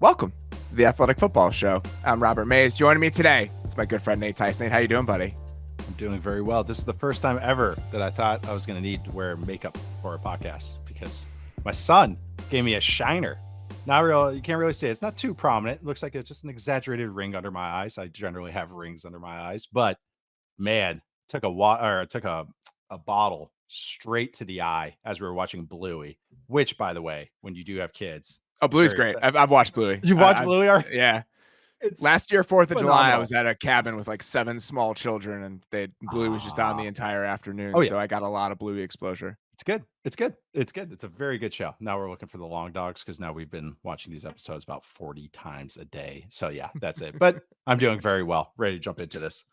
Welcome to the Athletic Football Show. I'm Robert Mays. Joining me today, it's my good friend Nate Tice. Nate, how you doing, buddy? I'm doing very well. This is the first time ever that I thought I was going to need to wear makeup for a podcast because my son gave me a shiner. Not real. You can't really see it. It's not too prominent. It looks like it's just an exaggerated ring under my eyes. I generally have rings under my eyes, but man, took a bottle straight to the eye as we were watching Bluey, which, by the way, when you do have kids. Oh, Bluey's great. I've watched Bluey. You watched Bluey? Yeah. It's Last year, 4th of July, I phenomenal. was at a cabin with like 7 small children, and Bluey was just on the entire afternoon. Oh, yeah. So I got a lot of Bluey exposure. It's good. It's good. It's good. It's a very good show. Now we're looking for the long dogs because now we've been watching these episodes about 40 times a day. So yeah, that's it. But I'm doing very well. Ready to jump into this.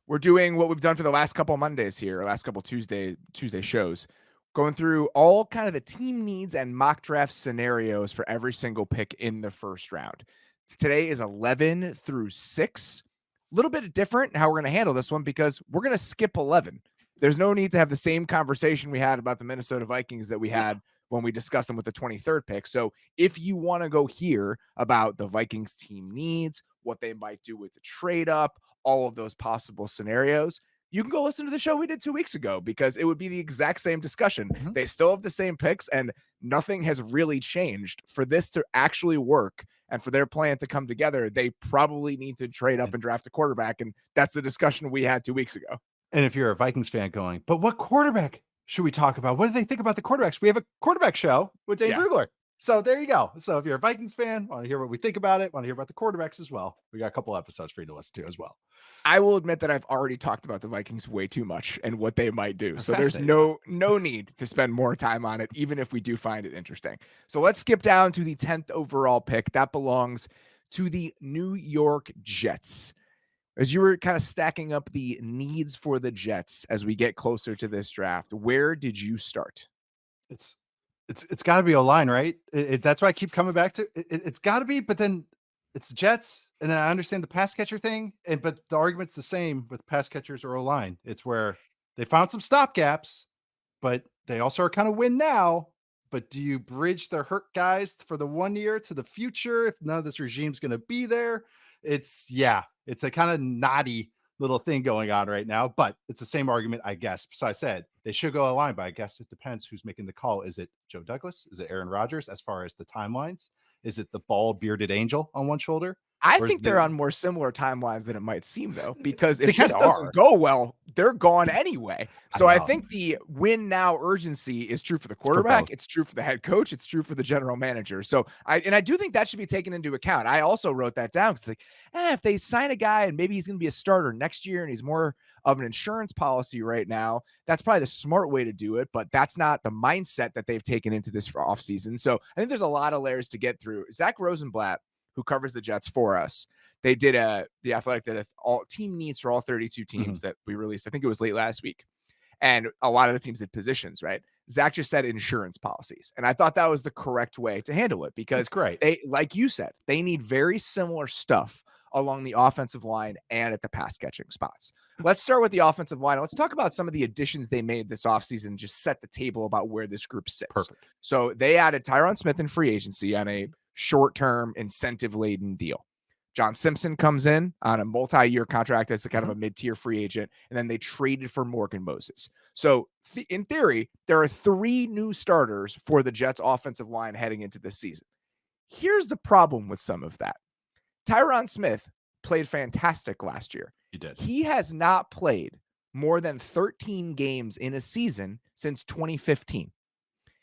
We're doing what we've done for the last couple of Mondays here, or last couple Tuesday shows, going through all kind of the team needs and mock draft scenarios for every single pick in the first round. Today is 11 through 6. A little bit different how we're going to handle this one because we're going to skip 11. There's no need to have the same conversation we had about the Minnesota Vikings that we had when we discussed them with the 23rd pick. So if you want to go hear about the Vikings team needs, what they might do with the trade up, all of those possible scenarios, you can go listen to the show we did 2 weeks ago because it would be the exact same discussion. Mhm. They still have the same picks and nothing has really changed. For this to actually work and for their plan to come together, they probably need to trade up and draft a quarterback. And that's the discussion we had 2 weeks ago. And if you're a Vikings fan going, but what quarterback should we talk about? What do they think about the quarterbacks? We have a quarterback show with Dave Brugler. So there you go. So if you're a Vikings fan, want to hear what we think about it, want to hear about the quarterbacks as well, we got a couple episodes for you to listen to as well. I will admit that I've already talked about the Vikings way too much and what they might do. So there's no need to spend more time on it, even if we do find it interesting. So let's skip down to the 10th overall pick. That belongs to the New York Jets. As you were kind of stacking up the needs for the Jets as we get closer to this draft, where did you start? It's got to be O-line, right? That's why I keep coming back to it. It's got to be, but then it's the Jets, and then I understand the pass catcher thing, but the argument's the same with pass catchers or O-line. It's where they found some stopgaps, but they also are kind of win now. But do you bridge the hurt guys for the 1 year to the future if none of this regime's going to be there? It's a kind of knotty little thing going on right now, but it's the same argument, I guess. So I said they should go O-line, but I guess it depends who's making the call. Is it Joe Douglas? Is it Aaron Rodgers as far as the timelines? Is it the bald bearded angel on one shoulder? I think they're on more similar timelines than it might seem, though, because if this doesn't go well, they're gone anyway. So I think the win now urgency is true for the quarterback. It's true for the head coach. It's true for the general manager. So I do think that should be taken into account. I also wrote that down because if they sign a guy and maybe he's going to be a starter next year and he's more of an insurance policy right now, that's probably the smart way to do it. But that's not the mindset that they've taken into this offseason. So I think there's a lot of layers to get through. Zach Rosenblatt, who covers the Jets for us, the Athletic did all team needs for all 32 teams that we released. I think it was late last week. And a lot of the teams did positions, right? Zach just said insurance policies. And I thought that was the correct way to handle it because they, like you said, they need very similar stuff along the offensive line and at the pass catching spots. Let's start with the offensive line. Let's talk about some of the additions they made this offseason, just set the table about where this group sits. Perfect. So they added Tyron Smith in free agency on a short-term incentive-laden deal. John Simpson comes in on a multi-year contract as a kind of a mid-tier free agent, and then they traded for Morgan Moses. So in theory, there are 3 new starters for the Jets offensive line heading into this season. Here's the problem with some of that. Tyron Smith played fantastic last year. He did. He has not played more than 13 games in a season since 2015.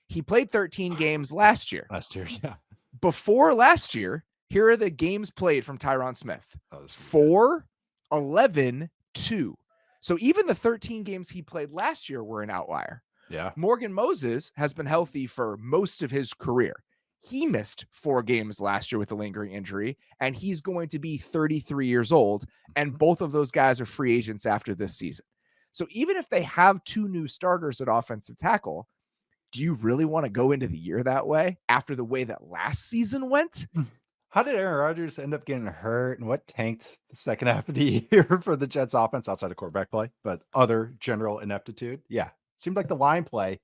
He played 13 games last year. Yeah. Before last year, here are the games played from Tyron Smith. 4, 11, 2. So even the 13 games he played last year were an outlier. Yeah. Morgan Moses has been healthy for most of his career. He missed 4 games last year with a lingering injury, and he's going to be 33 years old, and both of those guys are free agents after this season. So even if they have 2 new starters at offensive tackle, do you really want to go into the year that way after the way that last season went? How did Aaron Rodgers end up getting hurt, and what tanked the second half of the year for the Jets offense outside of quarterback play, but other general ineptitude? Yeah. Seemed like the line play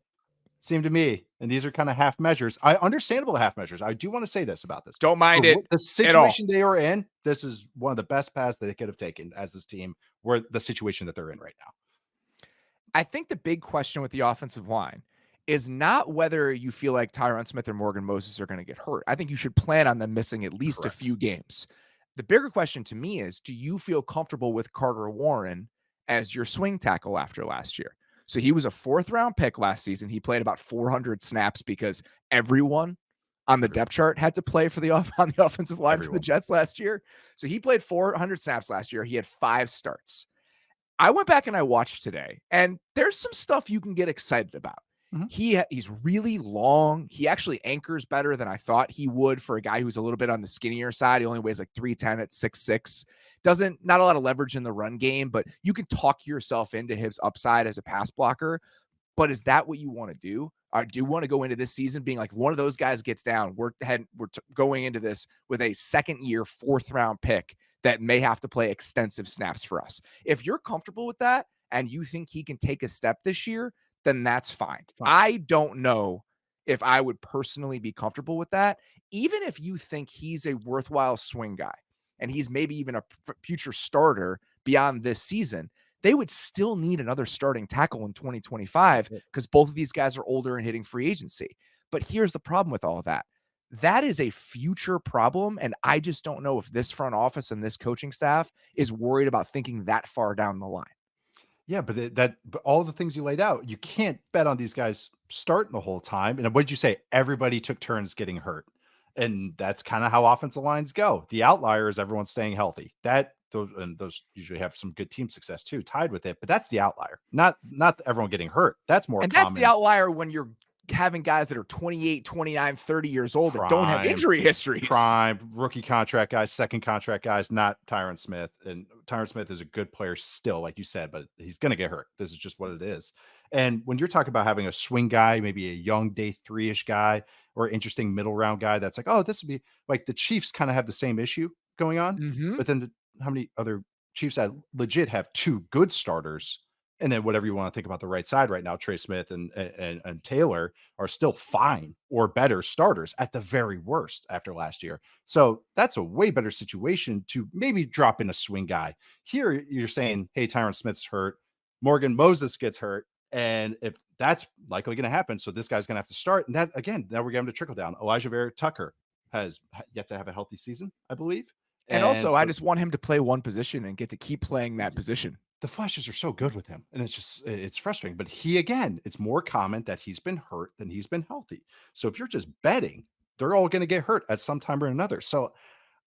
Seem to me, and these are kind of half measures. Understandable half measures. I do want to say this about this. Don't mind For it the at all. situation they are in, this is one of the best paths they could have taken as this team, where the situation that they're in right now. I think the big question with the offensive line is not whether you feel like Tyron Smith or Morgan Moses are going to get hurt. I think you should plan on them missing at least a Correct. few games. The bigger question to me is, do you feel comfortable with Carter Warren as your swing tackle after last year? So he was a 4th-round pick last season. He played about 400 snaps because everyone on the depth chart had to play for on the offensive line for the Jets last year. So he played 400 snaps last year. He had 5 starts. I went back and I watched today, and there's some stuff you can get excited about. Mm-hmm. He's really long. He actually anchors better than I thought he would for a guy who's a little bit on the skinnier side. He only weighs like 310 at 6'6". Not a lot of leverage in the run game, but you can talk yourself into his upside as a pass blocker. But is that what you want to do? I do want to go into this season being like, one of those guys gets down. We're going into this with a 2nd-year, 4th-round pick that may have to play extensive snaps for us. If you're comfortable with that and you think he can take a step this year, then that's fine. I don't know if I would personally be comfortable with that, even if you think he's a worthwhile swing guy and he's maybe even a future starter beyond this season. They would still need another starting tackle in 2025 because both of these guys are older and hitting free agency. But here's the problem with all of that. That is a future problem, and I just don't know if this front office and this coaching staff is worried about thinking that far down the line. Yeah, but all the things you laid out, you can't bet on these guys starting the whole time. And what did you say? Everybody took turns getting hurt. And that's kind of how offensive lines go. The outlier is everyone staying healthy. Those usually have some good team success too, tied with it. But that's the outlier, not everyone getting hurt. That's more and common. That's the outlier when you're having guys that are 28, 29, 30 years old that don't have injury histories. Prime rookie contract guys, second contract guys, not Tyron Smith. And Tyron Smith is a good player still, like you said, but he's going to get hurt. This is just what it is. And when you're talking about having a swing guy, maybe a young day 3-ish guy or interesting middle round guy, that's like, oh, this would be like the Chiefs kind of have the same issue going on. But then how many other Chiefs that legit have 2 good starters? And then whatever you want to think about the right side right now, Trey Smith and Taylor are still fine or better starters at the very worst after last year. So that's a way better situation to maybe drop in a swing guy. Here you're saying, hey, Tyron Smith's hurt, Morgan Moses gets hurt. And if that's likely going to happen, so this guy's going to have to start. And that, again, now we're going to trickle down. Elijah Vera Tucker has yet to have a healthy season, I believe. And also, I just want him to play one position and get to keep playing that position. The flashes are so good with him, and it's frustrating. But it's more common that he's been hurt than he's been healthy. So if you're just betting, they're all going to get hurt at some time or another. So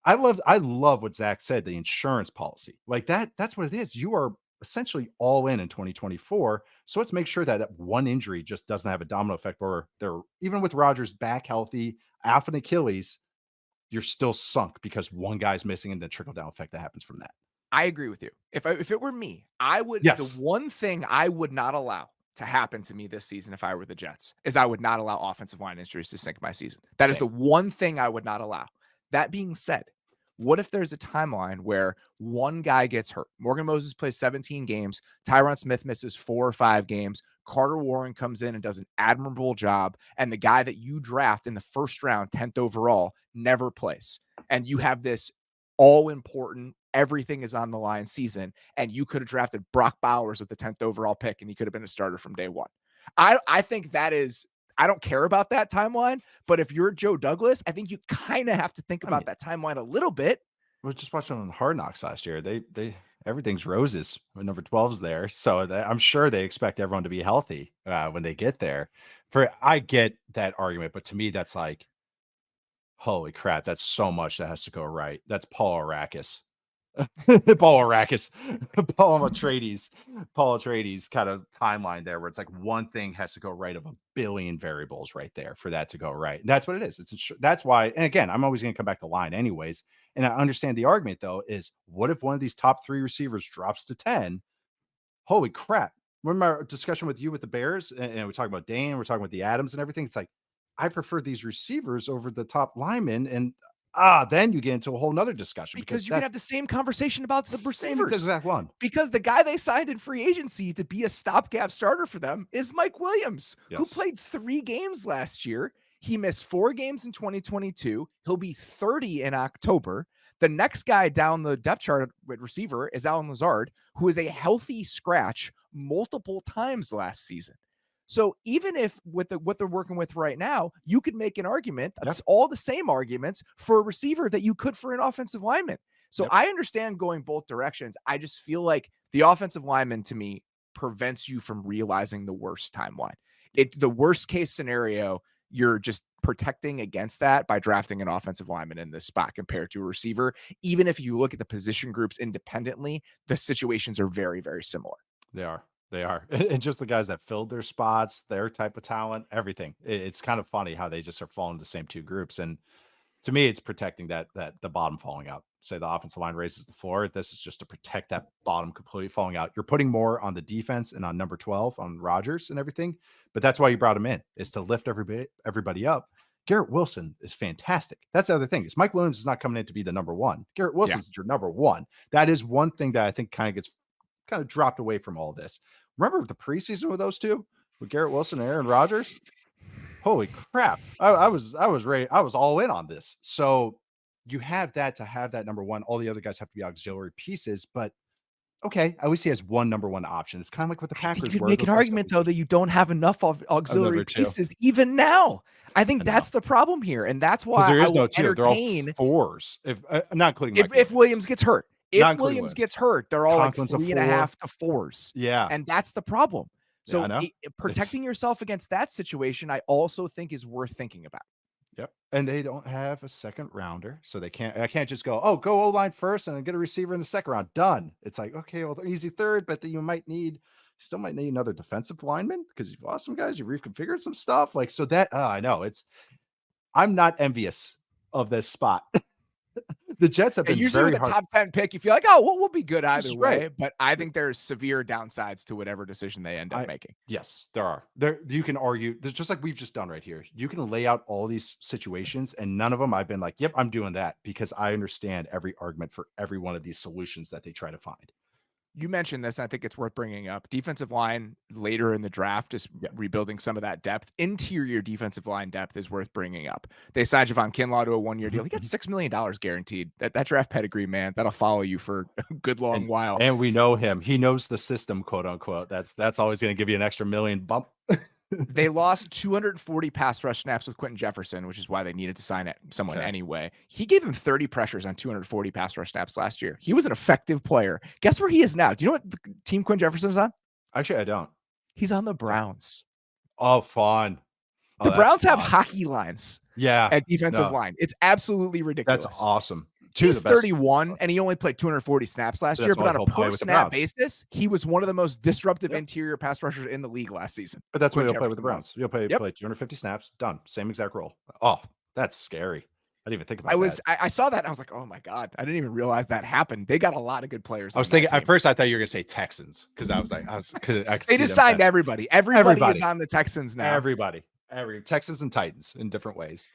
I love what Zach said, the insurance policy. Like that's what it is. You are essentially all in 2024. So let's make sure that one injury just doesn't have a domino effect where they're, even with Rodgers back healthy, off an Achilles, you're still sunk because one guy's missing and the trickle down effect that happens from that. I agree with you. If it were me, I would. Yes. The one thing I would not allow to happen to me this season, if I were the Jets, is I would not allow offensive line injuries to sink my season. That is the one thing I would not allow. That being said, what if there's a timeline where one guy gets hurt? Morgan Moses plays 17 games. Tyron Smith misses 4 or 5 games. Carter Warren comes in and does an admirable job. And the guy that you draft in the first round, 10th overall, never plays. And you have this all important, everything is on the line season, and you could have drafted Brock Bowers with the 10th overall pick, and he could have been a starter from day one. I think that is, I don't care about that timeline, but if you're Joe Douglas, I think you kind of have to think about that timeline a little bit. We're just watching on Hard Knocks last year. They everything's roses when number 12's there. So I'm sure they expect everyone to be healthy when they get there. I get that argument, but to me, that's like, holy crap, that's so much that has to go right. That's Paul Arrakis. Paul Atreides kind of timeline there where it's like one thing has to go right of a billion variables right there for that to go right. And that's what it is. That's why, and again, I'm always going to come back to line anyways. And I understand the argument though, is what if one of these top 3 receivers drops to 10? Holy crap. Remember our discussion with you with the Bears and we're talking about Dane, we're talking about the Adams and everything. It's like, I prefer these receivers over the top linemen. And then you get into a whole nother discussion because Because you can have the same conversation about the same receivers. exact one. Because the guy they signed in free agency to be a stopgap starter for them is Mike Williams, who Yes. played 3 games last year. He missed 4 games in 2022. He'll be 30 in October. The next guy down the depth chart at receiver is Allen Lazard, who is a healthy scratch multiple times last season. So even if with what they're working with right now, you could make an argument that's all the same arguments for a receiver that you could for an offensive lineman. So I understand going both directions. I just feel like the offensive lineman to me prevents you from realizing the worst timeline. The worst case scenario, you're just protecting against that by drafting an offensive lineman in this spot compared to a receiver. Even if you look at the position groups independently, the situations are very, very similar. They are. They are. And just the guys that filled their spots, their type of talent, everything. It's kind of funny how they just are falling into the same two groups. And to me, it's protecting that the bottom falling out. Say the offensive line raises the floor. This is just to protect that bottom completely falling out. You're putting more on the defense and on number 12 on Rodgers and everything. But that's why you brought him in, is to lift everybody up. Garrett Wilson is fantastic. That's the other thing, is Mike Williams is not coming in to be the number one. Garrett Wilson's your number one. That is one thing that I think kind of gets dropped away from all this. Remember the preseason with those two, with Garrett Wilson and Aaron Rodgers? Holy crap. I was ready. I was all in on this. So you have that to have that number one. All the other guys have to be auxiliary pieces, but okay, at least he has one number one option. It's kind of like what the Packers you could were. make an argument though that you don't have enough of auxiliary pieces even now. I think that's the problem here, and that's why there is I will no two. entertain they're all fours. If not including if Williams gets hurt. If Williams gets hurt, they're all like Conklin's 3.5 to 4s. Yeah. And that's the problem. So Yeah, protecting yourself against that situation, I also think is worth thinking about. Yep. And they don't have a second rounder. So I can't just go O-line first and get a receiver in the second round. Done. It's like, okay, well, easy third, but then you still might need another defensive lineman because you've lost some guys, you've reconfigured some stuff. Like, so that, I know I'm not envious of this spot. The Jets have been usually very with a hard. top 10 pick, you feel like, we'll be good either way. But I think there's severe downsides to whatever decision they end up making. Yes, there are. You can argue. There's just like we've just done right here. You can lay out all these situations, and none of them I've been like, yep, I'm doing that, because I understand every argument for every one of these solutions that they try to find. You mentioned this, and I think it's worth bringing up. Defensive line later in the draft, just rebuilding some of that depth. Interior defensive line depth is worth bringing up. They signed Javon Kinlaw to a 1-year deal. He got $6 million guaranteed. That draft pedigree, man, that'll follow you for a good long while. And we know him. He knows the system, quote unquote. That's always going to give you an extra $1 million bump. They lost 240 pass rush snaps with Quentin Jefferson, which is why they needed to sign someone anyway. He gave him 30 pressures on 240 pass rush snaps last year. He was an effective player. Guess where he is now? Do you know what team Quentin Jefferson is on? Actually, I don't. He's on the Browns. Oh, fun. The Browns have hockey lines. Yeah. At defensive line. It's absolutely ridiculous. That's awesome. He's 31 and he only played 240 snaps last year, but on a per snap basis, he was one of the most disruptive interior pass rushers in the league last season. But that's why he'll play with the Browns. He'll play 250 snaps, done. Same exact role. Oh, that's scary. I didn't even think about that. I saw that and I was like, oh my God, I didn't even realize that happened. They got a lot of good players. I was thinking at first, I thought you were going to say Texans, because I was like, they just signed everybody. Everybody is on the Texans now. Everybody. Texans and Titans in different ways.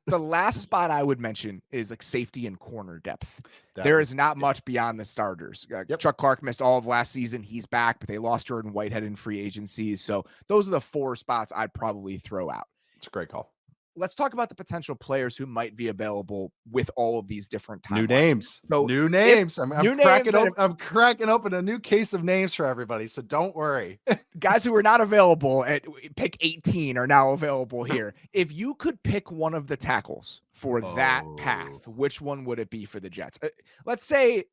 The last spot I would mention is like safety and corner depth. There is not much beyond the starters. Chuck Clark missed all of last season. He's back, but they lost Jordan Whitehead in free agency. So those are the 4 spots I'd probably throw out. It's a great call. Let's talk about the potential players who might be available with all of these different timelines. New names. So new names. I'm cracking open a new case of names for everybody, so don't worry. Guys who were not available at pick 18 are now available here. If you could pick one of the tackles for that path, which one would it be for the Jets? Let's say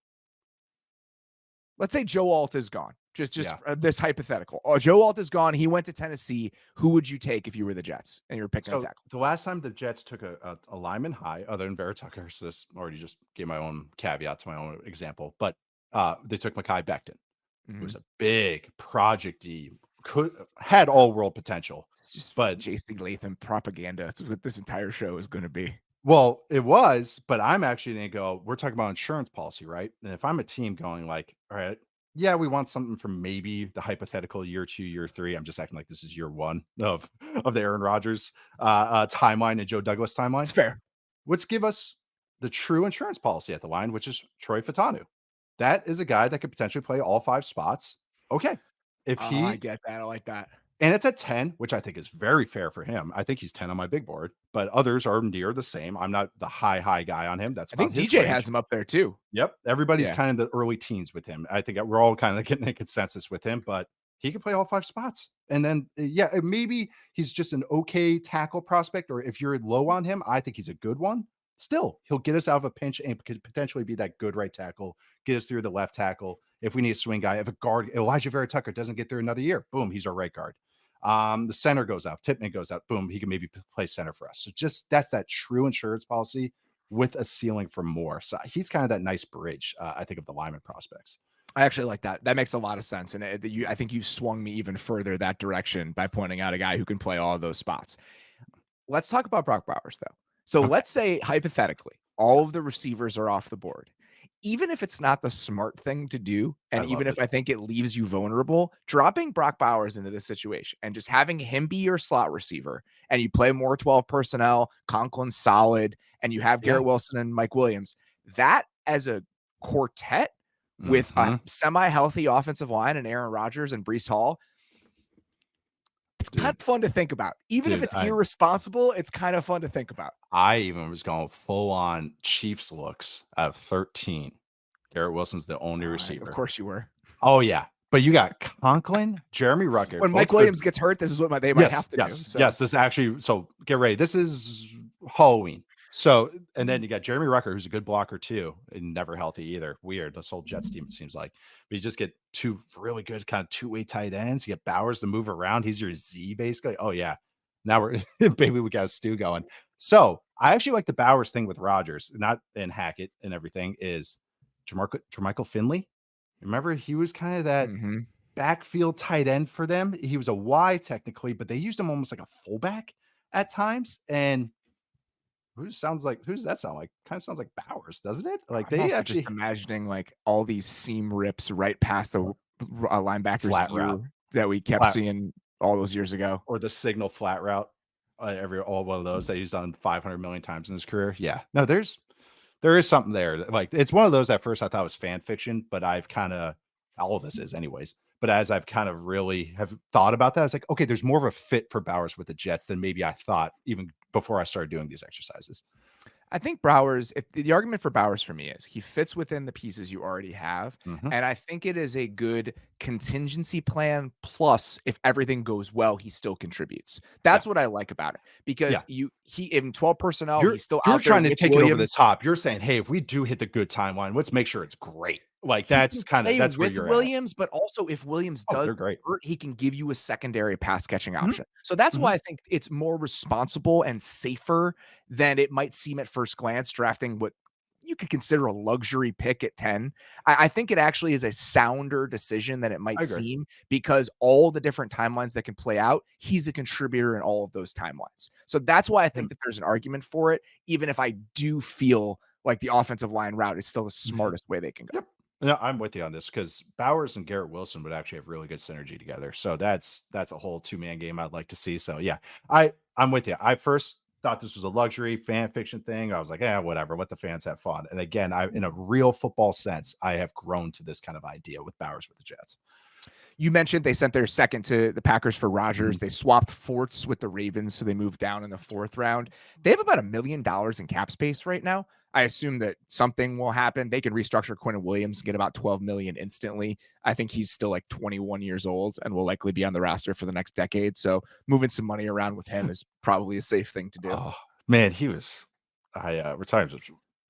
Joe Alt is gone. Just this hypothetical. Joe Alt is gone. He went to Tennessee. Who would you take if you were the Jets and you were picking a tackle? The last time the Jets took a lineman high, other than Vera Tucker, so this already just gave my own caveat to my own example, but they took Mekhi Becton, who was a big project-y, had all world potential. It's just Jason Latham propaganda. That's what this entire show is going to be. Well, it was, but I'm actually going to go, we're talking about insurance policy, right? And if I'm a team going like, all right, yeah, we want something from maybe the hypothetical year 2, year 3. I'm just acting like this is year 1 of the Aaron Rodgers timeline and Joe Douglas timeline. It's fair. Let's give us the true insurance policy at the line, which is Troy Fatanu. That is a guy that could potentially play all 5 spots. Okay. If Oh, I he get that. I like that. and it's at 10, which I think is very fair for him. I think he's 10 on my big board, but others are near the same. I'm not the high guy on him. That's I about think his DJ has range. him up there too. Yep. Everybody's Yeah. kind of the early teens with him. I think we're all kind of getting a consensus with him, but he can play all 5 spots. And then, yeah, maybe he's just an okay tackle prospect, or if you're low on him, I think he's a good one. Still, he'll get us out of a pinch and could potentially be that good right tackle, get us through the left tackle. If we need a swing guy, if a guard, Elijah Vera Tucker doesn't get through another year, boom, he's our right guard. The center goes out, Tipman goes out, boom, he can maybe play center for us. So just that's that true insurance policy with a ceiling for more. So he's kind of that nice bridge, I think, of the lineman prospects. I actually like that. That makes a lot of sense. And I think you swung me even further that direction by pointing out a guy who can play all of those spots. Let's talk about Brock Bowers, though. So let's say, hypothetically, all of the receivers are off the board. Even if it's not the smart thing to do, and even if I think it leaves you vulnerable, dropping Brock Bowers into this situation and just having him be your slot receiver, and you play more 12 personnel, Conklin's solid, and you have Garrett Wilson and Mike Williams, that as a quartet with a semi-healthy offensive line and Aaron Rodgers and Breece Hall, it's kind of fun to think about. Even if it's irresponsible, it's kind of fun to think about. I even was going full on Chiefs looks at 13. Garrett Wilson's the only receiver. Of course you were. Oh, yeah. But you got Conklin, Jeremy Ruckert. When Mike Williams gets hurt, this is what they might have to do. So. Yes, this actually, so get ready. This is Halloween. So, and then you got Jeremy Ruckert, who's a good blocker too, and never healthy either. Weird. This whole Jets team, it seems like. But you just get 2 really good kind of two-way tight ends. You get Bowers to move around. He's your Z, basically. Oh, yeah. Now we're, maybe we got a stew going. So, I actually like the Bowers thing with Rodgers, not in Hackett and everything, is Jermichael Finley. Remember, he was kind of that backfield tight end for them. He was a Y technically, but they used him almost like a fullback at times. And who does that sound like? Kind of sounds like Bowers, doesn't it? Like I'm also just imagining like all these seam rips right past the linebackers flat route that we kept seeing all those years ago, or the signal flat route. All one of those that he's done 500 million times in his career. Yeah, no, there is something there. Like it's one of those at first I thought was fan fiction, but I've kind of all of this is anyways. But as I've kind of really have thought about that, it's like, okay, there's more of a fit for Bowers with the Jets than maybe I thought even before I started doing these exercises. I think Bowers, if the argument for Bowers for me is he fits within the pieces you already have. And I think it is a good contingency plan. Plus, if everything goes well, he still contributes. That's what I like about it, because he in 12 personnel, he's still out there. You're trying to take it over the top. You're saying, hey, if we do hit the good timeline, let's make sure it's great. Like that's kind of that's where you're Williams, at. But also if Williams does hurt, he can give you a secondary pass catching option. So that's why I think it's more responsible and safer than it might seem at first glance, drafting what you could consider a luxury pick at 10. I think it actually is a sounder decision than it might seem, because all the different timelines that can play out, he's a contributor in all of those timelines. So that's why I think that there's an argument for it, even if I do feel like the offensive line route is still the smartest way they can go. No, I'm with you on this, because Bowers and Garrett Wilson would actually have really good synergy together. So that's a whole 2-man game I'd like to see. So yeah, I'm with you. I first thought this was a luxury fan fiction thing. I was like, whatever, let the fans have fun. And again, in a real football sense, I have grown to this kind of idea with Bowers with the Jets. You mentioned they sent their second to the Packers for Rodgers. They swapped fourths with the Ravens, so they moved down in the 4th round. They have about $1 million in cap space right now. I assume that something will happen. They can restructure Quentin Williams and get about $12 million instantly. I think he's still like 21 years old and will likely be on the roster for the next decade. So moving some money around with him is probably a safe thing to do. Oh man, he was. Retired.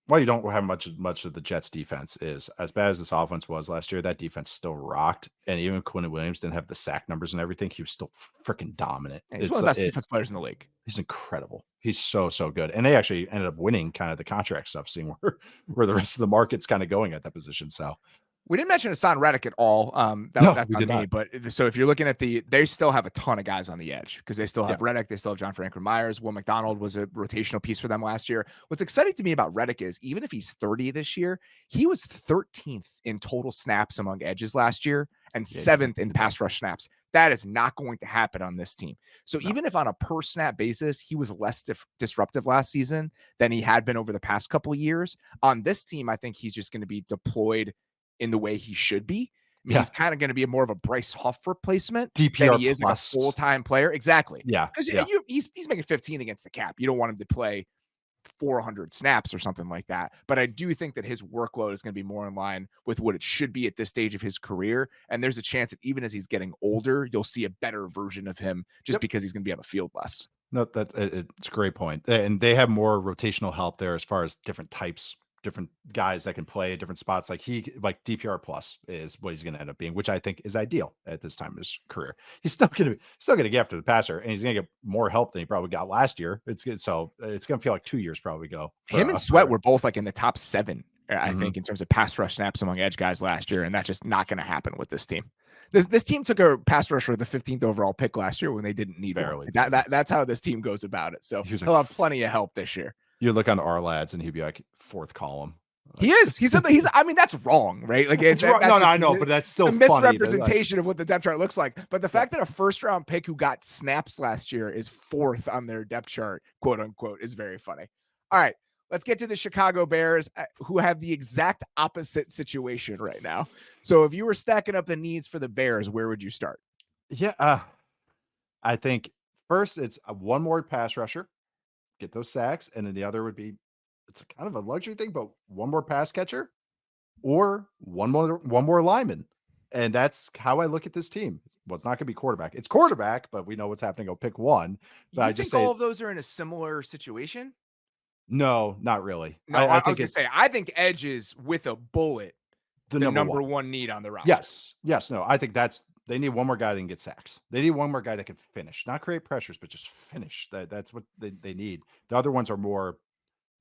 Why you don't have much of the Jets defense is as bad as this offense was last year. That defense still rocked, and even Quentin Williams didn't have the sack numbers and everything. He was still freaking dominant. He's one of the best defense players in the league. He's incredible. He's so good, and they actually ended up winning kind of the contract stuff, seeing where the rest of the market's kind of going at that position. So. We didn't mention Hassan Reddick at all. That's on me. But so if you're looking at they still have a ton of guys on the edge, because they still have Reddick. They still have John Franklin Myers. Will McDonald was a rotational piece for them last year. What's exciting to me about Reddick is even if he's 30 this year, he was 13th in total snaps among edges last year and 7th in pass rush snaps. That is not going to happen on this team. So even if on a per snap basis, he was less disruptive last season than he had been over the past couple of years, on this team, I think he's just going to be deployed in the way he should be. I mean, he's kind of going to be more of a Bryce Huff replacement DPR than he is plus. like a full-time player. Exactly. Yeah. Because he's making 15 against the cap. You don't want him to play 400 snaps or something like that. But I do think that his workload is going to be more in line with what it should be at this stage of his career. And there's a chance that even as he's getting older, you'll see a better version of him just because he's going to be on the field less. No, it's a great point. And they have more rotational help there as far as different types, different guys that can play at different spots. Like DPR plus is what he's going to end up being, which I think is ideal at this time of his career. He's still going to get after the passer, and he's going to get more help than he probably got last year. It's going to feel like 2 years probably go. Him and Sweat were both like in the top 7, I think, in terms of pass rush snaps among edge guys last year, and that's just not going to happen with this team. This team took a pass rusher with the 15th overall pick last year when they didn't need one. That's how this team goes about it. So he'll have plenty of help this year. You look on our lads and he'd be like 4th column. He is. He said he's. I mean, that's wrong, right? Like it's wrong. No, I know, but that's still a misrepresentation of what the depth chart looks like. But the fact that a 1st-round pick who got snaps last year is 4th on their depth chart, quote unquote, is very funny. All right. Let's get to the Chicago Bears, who have the exact opposite situation right now. So if you were stacking up the needs for the Bears, where would you start? Yeah, I think first it's one more pass rusher, get those sacks, and then the other would be, it's kind of a luxury thing, but one more pass catcher or one more lineman. And that's how I look at this team. Well, it's not going to be quarterback. It's quarterback, but we know what's happening. Go pick one. But I just think all of those are in a similar situation. No, not really. No, I was going to say, I think edge is with a bullet the number one need on the roster. Yes. No, I think they need one more guy that can get sacks. They need one more guy that can finish, not create pressures, but just finish. That's what they need. The other ones are more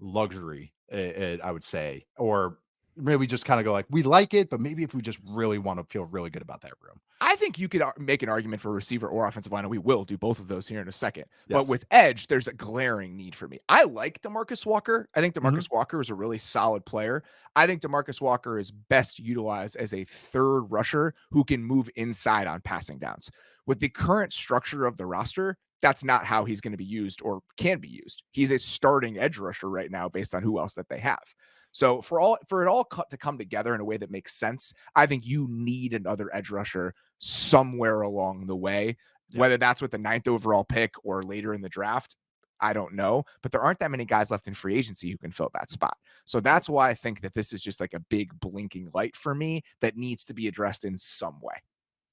luxury, I would say, or maybe just kind of go like, we like it, but maybe if we just really want to feel really good about that room. I think you could make an argument for receiver or offensive line, and we will do both of those here in a second. Yes. But with edge, there's a glaring need for me. I like DeMarcus Walker. I think DeMarcus Walker is a really solid player. I think DeMarcus Walker is best utilized as a 3rd rusher who can move inside on passing downs. With the current structure of the roster, that's not how he's going to be used or can be used. He's a starting edge rusher right now based on who else that they have. So for it all to come together in a way that makes sense, I think you need another edge rusher somewhere along the way, whether that's with the 9th overall pick or later in the draft. I don't know, but there aren't that many guys left in free agency who can fill that spot. So that's why I think that this is just like a big blinking light for me that needs to be addressed in some way.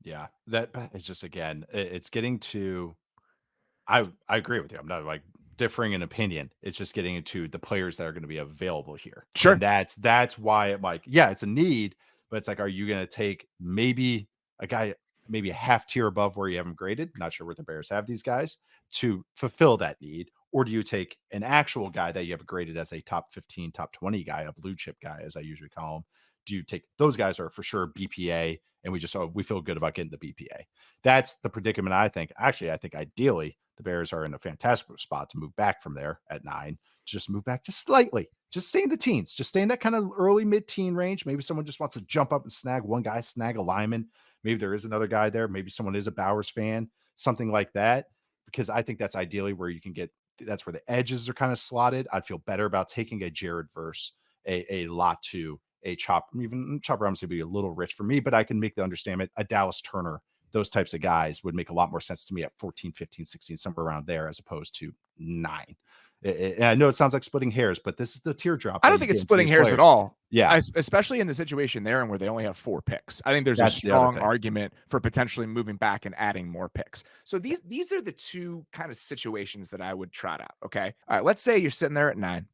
Yeah, that is just, again, it's getting to, I agree with you. I'm not like differing in opinion. It's just getting into the players that are going to be available here. Sure. And that's why it, like, yeah, it's a need, but it's like, are you going to take maybe a guy, maybe a half tier above where you have him graded? Not sure where the Bears have these guys to fulfill that need. Or do you take an actual guy that you have graded as a top 15, top 20 guy, a blue chip guy, as I usually call him? Do you take those guys are for sure BPA, and we feel good about getting the BPA? That's the predicament, I think. Actually, I think ideally the Bears are in a fantastic spot to move back from there at 9. Just move back just slightly. Just stay in the teens. Just stay in that kind of early mid-teen range. Maybe someone just wants to jump up and snag one guy, snag a lineman. Maybe there is another guy there. Maybe someone is a Bowers fan, something like that. Because I think that's ideally where you can get. That's where the edges are kind of slotted. I'd feel better about taking a Jared versus a lot to a Chop. Even Chop Robinson would be a little rich for me, but I can make the understanding. A Dallas Turner, those types of guys would make a lot more sense to me at 14, 15, 16, somewhere around there, as opposed to 9. And I know it sounds like splitting hairs, but this is the teardrop. I don't think it's splitting hairs at all. Yeah. Especially in the situation they're in where they only have 4 picks. I think there's a strong argument for potentially moving back and adding more picks. So these are the two kind of situations that I would trot out. Okay. All right. Let's say you're sitting there at 9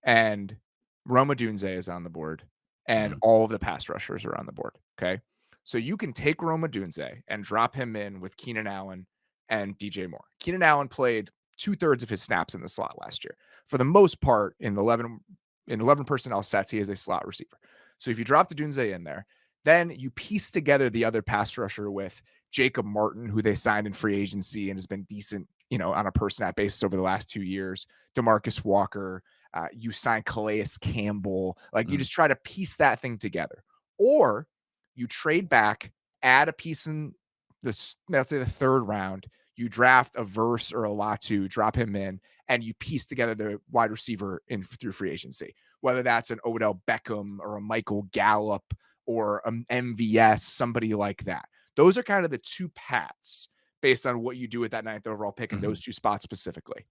and Rome Odunze is on the board and all of the pass rushers are on the board. Okay. So you can take Rome Odunze and drop him in with Keenan Allen and DJ Moore. Keenan Allen played 2/3 of his snaps in the slot last year. For the most part, in 11 personnel sets, he is a slot receiver. So if you drop the Dunze in there, then you piece together the other pass rusher with Jacob Martin, who they signed in free agency and has been decent, on a per snap basis over the last 2 years. DeMarcus Walker, you sign Calais Campbell. You just try to piece that thing together. Or you trade back, add a piece in let's say the 3rd round, you draft a Verse or a Latu, drop him in, and you piece together the wide receiver in through free agency, whether that's an Odell Beckham or a Michael Gallup or an MVS, somebody like that. Those are kind of the 2 paths based on what you do with that 9th overall pick in those 2 spots specifically.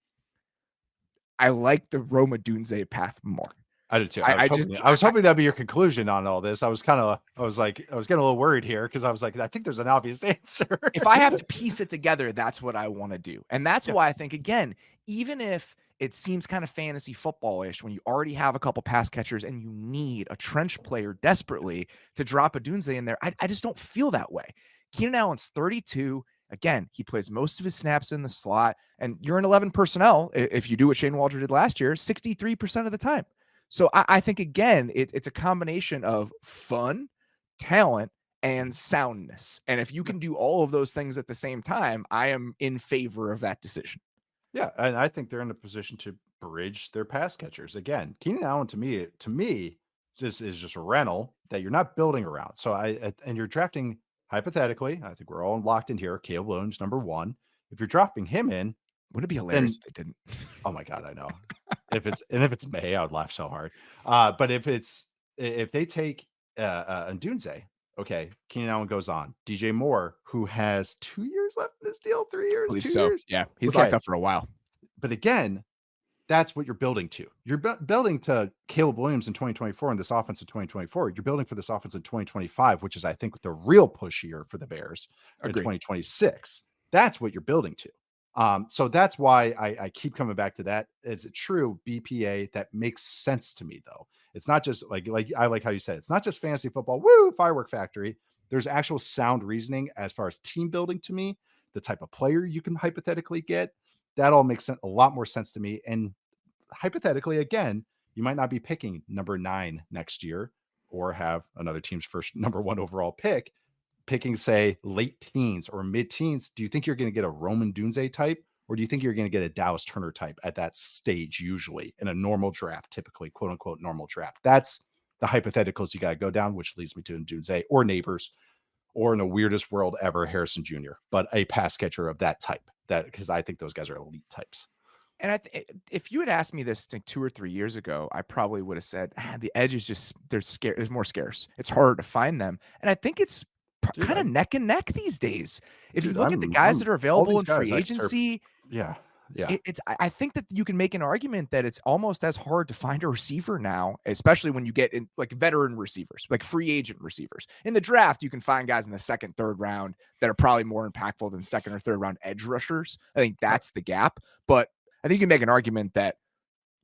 I like the Rome Odunze path more. I did too. I was hoping that'd be your conclusion on all this. I was getting a little worried here because I was like, I think there's an obvious answer. If I have to piece it together, that's what I want to do. And that's why I think, again, even if it seems kind of fantasy football-ish when you already have a couple pass catchers and you need a trench player desperately to drop a Dunze in there, I just don't feel that way. Keenan Allen's 32. Again, he plays most of his snaps in the slot, and you're in 11 personnel. If you do what Shane Waldron did last year, 63% of the time. So I think, again, it's a combination of fun, talent, and soundness. And if you can do all of those things at the same time, I am in favor of that decision. Yeah, and I think they're in a position to bridge their pass catchers. Again, Keenan Allen to me just is just a rental that you're not building around. So and you're drafting hypothetically, I think we're all locked in here. Caleb Williams, number 1. If you're dropping him in, wouldn't it be hilarious if they didn't? Oh my God, I know. if it's May, I would laugh so hard. But if they take Ndunze, okay, Keenan Allen goes on. DJ Moore, who has 2 years left in this deal, 3 years, 2 years. Yeah, he's locked up for a while. But again, that's what you're building to. You're building to Caleb Williams in 2024 and this offense in 2024. You're building for this offense in 2025, which is, I think, the real push year for the Bears in 2026. That's what you're building to. So that's why I keep coming back to that. It's a true BPA that makes sense to me, though. It's not just like I like how you said, it's not just fantasy football. Woo, firework factory. There's actual sound reasoning as far as team building to me, the type of player you can hypothetically get. That all makes a lot more sense to me. And hypothetically, again, you might not be picking number 9 next year or have another team's first number 1 overall pick. Picking, say, late teens or mid-teens, do you think you're going to get a Roman Dunze type, or do you think you're going to get a Dallas Turner type at that stage, usually in a normal draft, typically, quote unquote, normal draft? That's the hypotheticals you got to go down, which leads me to Dunze or Neighbors, or in the weirdest world ever, Harrison Jr., but a pass catcher of that type, because I think those guys are elite types. And if you had asked me this 2 or 3 years ago, I probably would have said, the edge is just, there's more scarce. It's harder to find them. And I think it's kind of neck and neck these days. If you look at the guys that are available in free agency, I think that you can make an argument that it's almost as hard to find a receiver now, especially when you get in like veteran receivers, like free agent receivers. In the draft, you can find guys in the 2nd, 3rd round that are probably more impactful than 2nd or 3rd round edge rushers. I think that's the gap. But I think you can make an argument that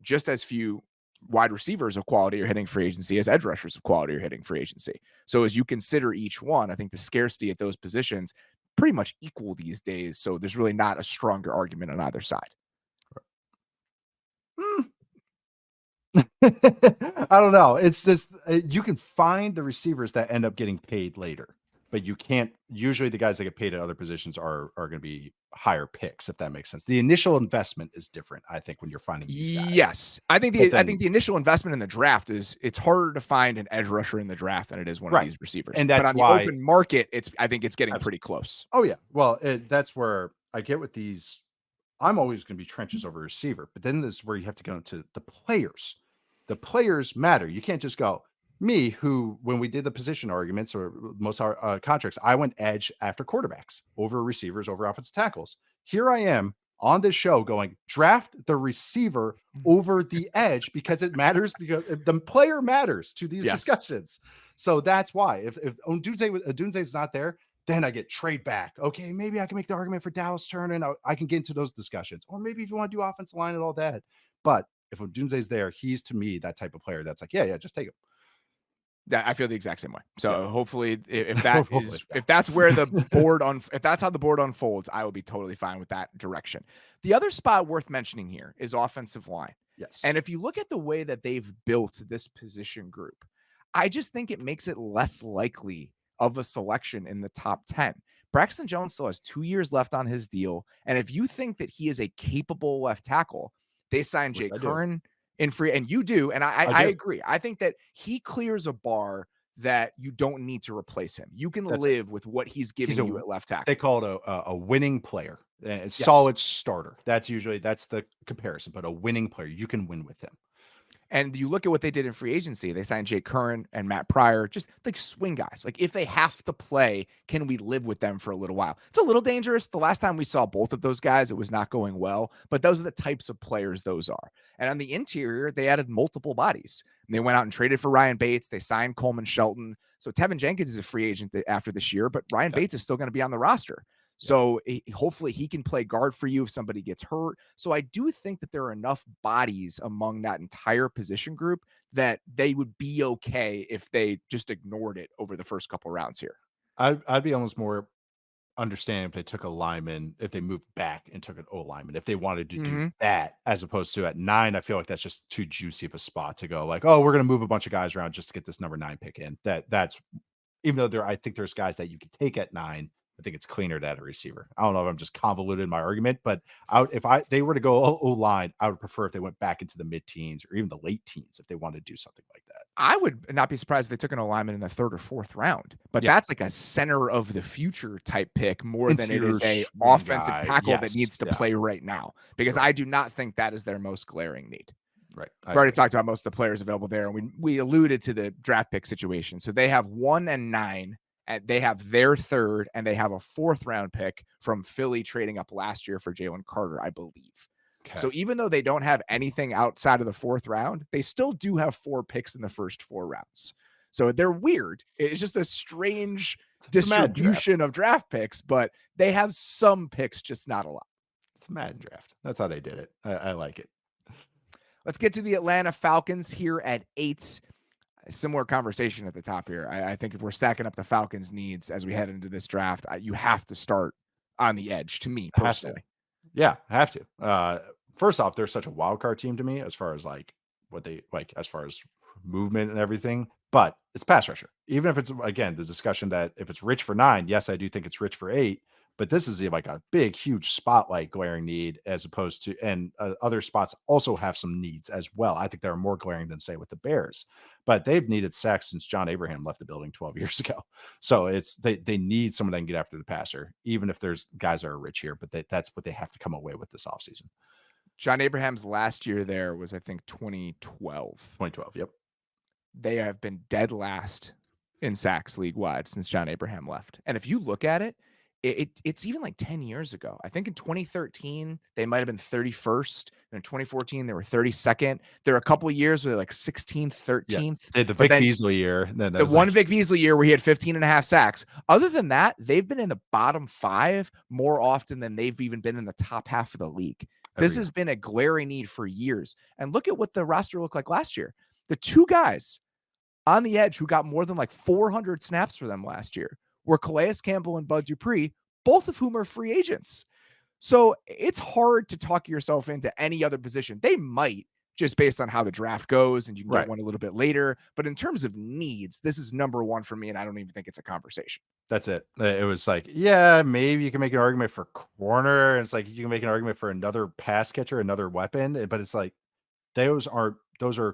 just as few wide receivers of quality are hitting free agency as edge rushers of quality are hitting free agency. So as you consider each one, I think the scarcity at those positions pretty much equal these days. So there's really not a stronger argument on either side. I don't know. It's just, you can find the receivers that end up getting paid later, but you can't. Usually the guys that get paid at other positions are going to be higher picks, if that makes sense. The initial investment is different, I think, when you're finding these guys. Yes. I think the initial investment in the draft it's harder to find an edge rusher in the draft than it is one of these receivers. And that's but on why the open market, I think it's getting pretty close. Oh yeah. Well, that's where I get with these. I'm always going to be trenches over receiver, but then this is where you have to go into the players. The players matter. You can't just go, me, who, when we did the position arguments or most contracts, I went edge after quarterbacks over receivers, over offensive tackles. Here I am on this show going, draft the receiver over the edge because it matters, because the player matters to these discussions. So that's why if Odunze is not there, then I get trade back. Okay, maybe I can make the argument for Dallas Turner and I can get into those discussions. Or maybe if you want to do offensive line and all that. But if Odunze is there, he's to me that type of player that's like, yeah, just take him. I feel the exact same way. So hopefully, if that's where the board if that's how the board unfolds, I will be totally fine with that direction. The other spot worth mentioning here is offensive line. Yes. And if you look at the way that they've built this position group, I just think it makes it less likely of a selection in the top 10. Braxton Jones still has 2 years left on his deal. And if you think that he is a capable left tackle, they signed Jake Curran in free, and you do. And I agree. I think that he clears a bar that you don't need to replace him. You can live with what he's giving you at left tackle. They call it a winning player, a solid starter. That's the comparison, but a winning player, you can win with him. And you look at what they did in free agency. They signed Jake Curran and Matt Pryor, just like swing guys. Like if they have to play, can we live with them for a little while? It's a little dangerous. The last time we saw both of those guys, it was not going well, but those are the types of players those are. And on the interior, they added multiple bodies. And they went out and traded for Ryan Bates. They signed Coleman Shelton. So Tevin Jenkins is a free agent after this year, but Ryan Bates is still going to be on the roster. So hopefully he can play guard for you if somebody gets hurt. So I do think that there are enough bodies among that entire position group that they would be okay if they just ignored it over the first couple rounds here. I'd be almost more understanding if they took a lineman, if they moved back and took an O lineman, if they wanted to do that, as opposed to at 9. I feel like that's just too juicy of a spot to go like, oh, we're going to move a bunch of guys around just to get this number 9 pick in. That's even though I think there's guys that you could take at 9. I think it's cleaner to add a receiver. I don't know if I'm just convoluted in my argument, but if they were to go O-line, I would prefer if they went back into the mid-teens or even the late teens if they wanted to do something like that. I would not be surprised if they took an alignment in the 3rd or 4th round, but that's like a center of the future type pick more than it is a offensive tackle that needs to play right now, because I do not think that is their most glaring need. Right. We've already talked about most of the players available there, and we alluded to the draft pick situation. So they have 1 and 9. And they have their 3rd, and they have a 4th round pick from Philly trading up last year for Jalen Carter, I believe. Okay. So even though they don't have anything outside of the 4th round, they still do have 4 picks in the first 4 rounds. So they're weird. It's just a strange distribution of draft picks, but they have some picks, just not a lot. It's a Madden draft. That's how they did it. I like it. Let's get to the Atlanta Falcons here at 8. Similar conversation at the top here. I think if we're stacking up the Falcons' needs as we head into this draft, you have to start on the edge, to me personally. Yeah, have to. First off, they're such a wild card team to me as far as like what they like, as far as movement and everything. But it's pass rusher. Even if it's, again, the discussion that if it's rich for 9, yes, I do think it's rich for 8. But this is like a big, huge spotlight glaring need as opposed to, and other spots also have some needs as well. I think they're more glaring than, say, with the Bears, but they've needed sacks since John Abraham left the building 12 years ago. So they need someone that can get after the passer, even if there's guys that are rich here, but that's what they have to come away with this offseason. John Abraham's last year there was, I think, 2012. 2012, yep. They have been dead last in sacks league-wide since John Abraham left. And if you look at it, it's even like 10 years ago. I think in 2013, they might have been 31st. And in 2014, they were 32nd. There are a couple of years where they're like 16th, 13th. Yeah, the Vic Beasley year. The one Vic Beasley year where he had 15 and a half sacks. Other than that, they've been in the bottom 5 more often than they've even been in the top half of the league. This has been a glaring need for years. And look at what the roster looked like last year. The 2 guys on the edge who got more than like 400 snaps for them last year were Calais Campbell and Bud Dupree, both of whom are free agents. So it's hard to talk yourself into any other position. They might, just based on how the draft goes, and you can get one a little bit later. But in terms of needs, this is number 1 for me, and I don't even think it's a conversation. That's it. It was like, yeah, maybe you can make an argument for corner, and it's like you can make an argument for another pass catcher, another weapon, but it's like those are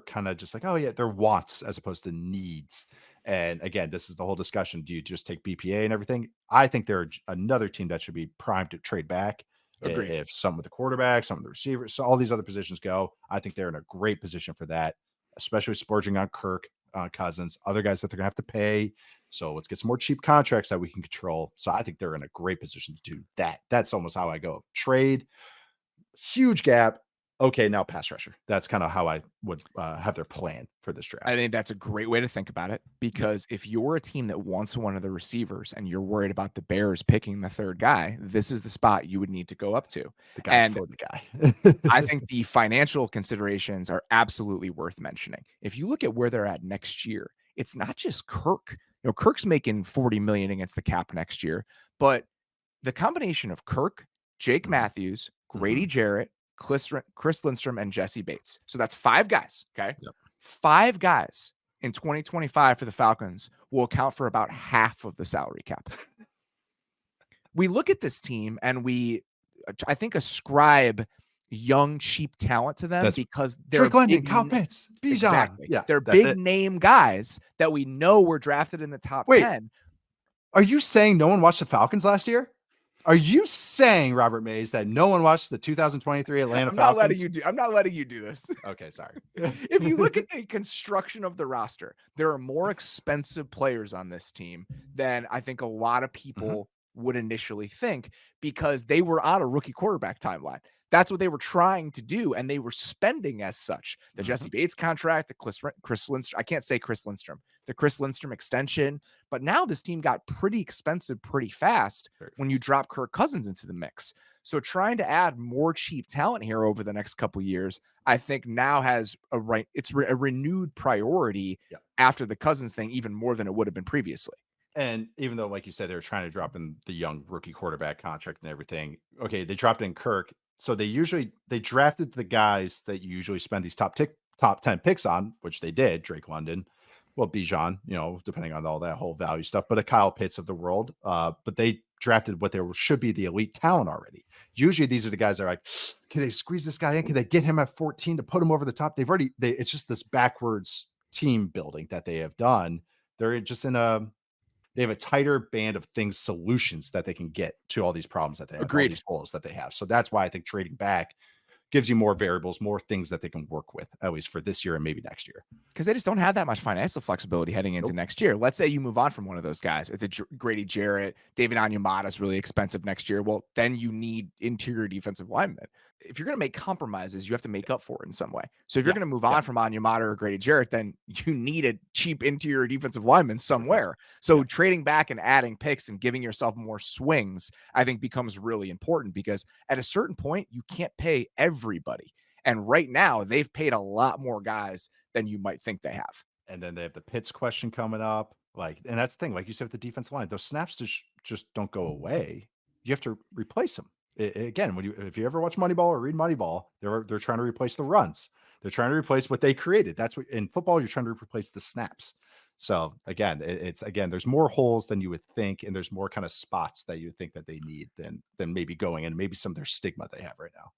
kind of just like, oh yeah, they're wants as opposed to needs. And again, this is the whole discussion. Do you just take BPA and everything? I think they're another team that should be primed to trade back. Agreed. If some of the quarterbacks, some of the receivers, so all these other positions go, I think they're in a great position for that, especially splurging on Kirk, Cousins, other guys that they're going to have to pay. So let's get some more cheap contracts that we can control. So I think they're in a great position to do that. That's almost how I go. Trade, huge gap. Okay, now pass rusher. That's kind of how I would have their plan for this draft. I think that's a great way to think about it, because if you're a team that wants one of the receivers and you're worried about the Bears picking the 3rd guy, this is the spot you would need to go up to. The guy before the guy. I think the financial considerations are absolutely worth mentioning. If you look at where they're at next year, it's not just Kirk. You know, Kirk's making $40 million against the cap next year, but the combination of Kirk, Jake Matthews, Grady Jarrett, Chris Lindstrom, and Jesse Bates. So that's 5 guys. Okay. Yep. 5 guys in 2025 for the Falcons will account for about half of the salary cap. We look at this team and I think, ascribe, young, cheap talent to them because they're Drake London, Kyle Pitts, Bijan. Exactly. Yeah, they're big name guys that we know were drafted in the top 10. Are you saying no one watched the Falcons last year? Are you saying, Robert Mays, that no one watched the 2023 Atlanta Falcons? I'm not letting you do this. Okay, sorry. If you look at the construction of the roster, there are more expensive players on this team than I think a lot of people would initially think, because they were on a rookie quarterback timeline. That's what they were trying to do, and they were spending as such. The Jesse Bates contract, the Chris Lindstrom, I can't say Chris Lindstrom, the Chris Lindstrom extension. But now this team got pretty expensive pretty fast when you drop Kirk Cousins into the mix. So trying to add more cheap talent here over the next couple of years, I think now has a renewed priority after the Cousins thing, even more than it would have been previously. And even though, like you said, they were trying to drop in the young rookie quarterback contract and everything. Okay, they dropped in Kirk. So they drafted the guys that you usually spend these top 10 picks on, which they did. Drake London, well, Bijan, depending on all that whole value stuff, but a Kyle Pitts of the world. But they drafted what there should be the elite talent already. Usually these are the guys that are like, can they squeeze this guy in? Can they get him at 14 to put him over the top? It's just this backwards team building that they have done. They're just they have a tighter band of solutions that they can get to all these problems that they have, all these holes that they have. So that's why I think trading back gives you more variables, more things that they can work with, at least for this year and maybe next year. Because they just don't have that much financial flexibility heading into next year. Let's say you move on from one of those guys. It's a Grady Jarrett, David Onyemata is really expensive next year. Well, then you need interior defensive linemen. If you're going to make compromises, you have to make up for it in some way. So if you're going to move on from Onyemata or Grady Jarrett, then you need a cheap interior defensive lineman somewhere. So trading back and adding picks and giving yourself more swings, I think becomes really important, because at a certain point, you can't pay everybody. And right now, they've paid a lot more guys than you might think they have. And then they have the Pitts question coming up. And that's the thing, like you said, with the defensive line, those snaps just don't go away. You have to replace them. Again, if you ever watch Moneyball or read Moneyball, they're trying to replace the runs. They're trying to replace what they created. That's what in football, you're trying to replace the snaps. So again, there's more holes than you would think, and there's more kind of spots that you think that they need than maybe going in, maybe some of their stigma they have right now.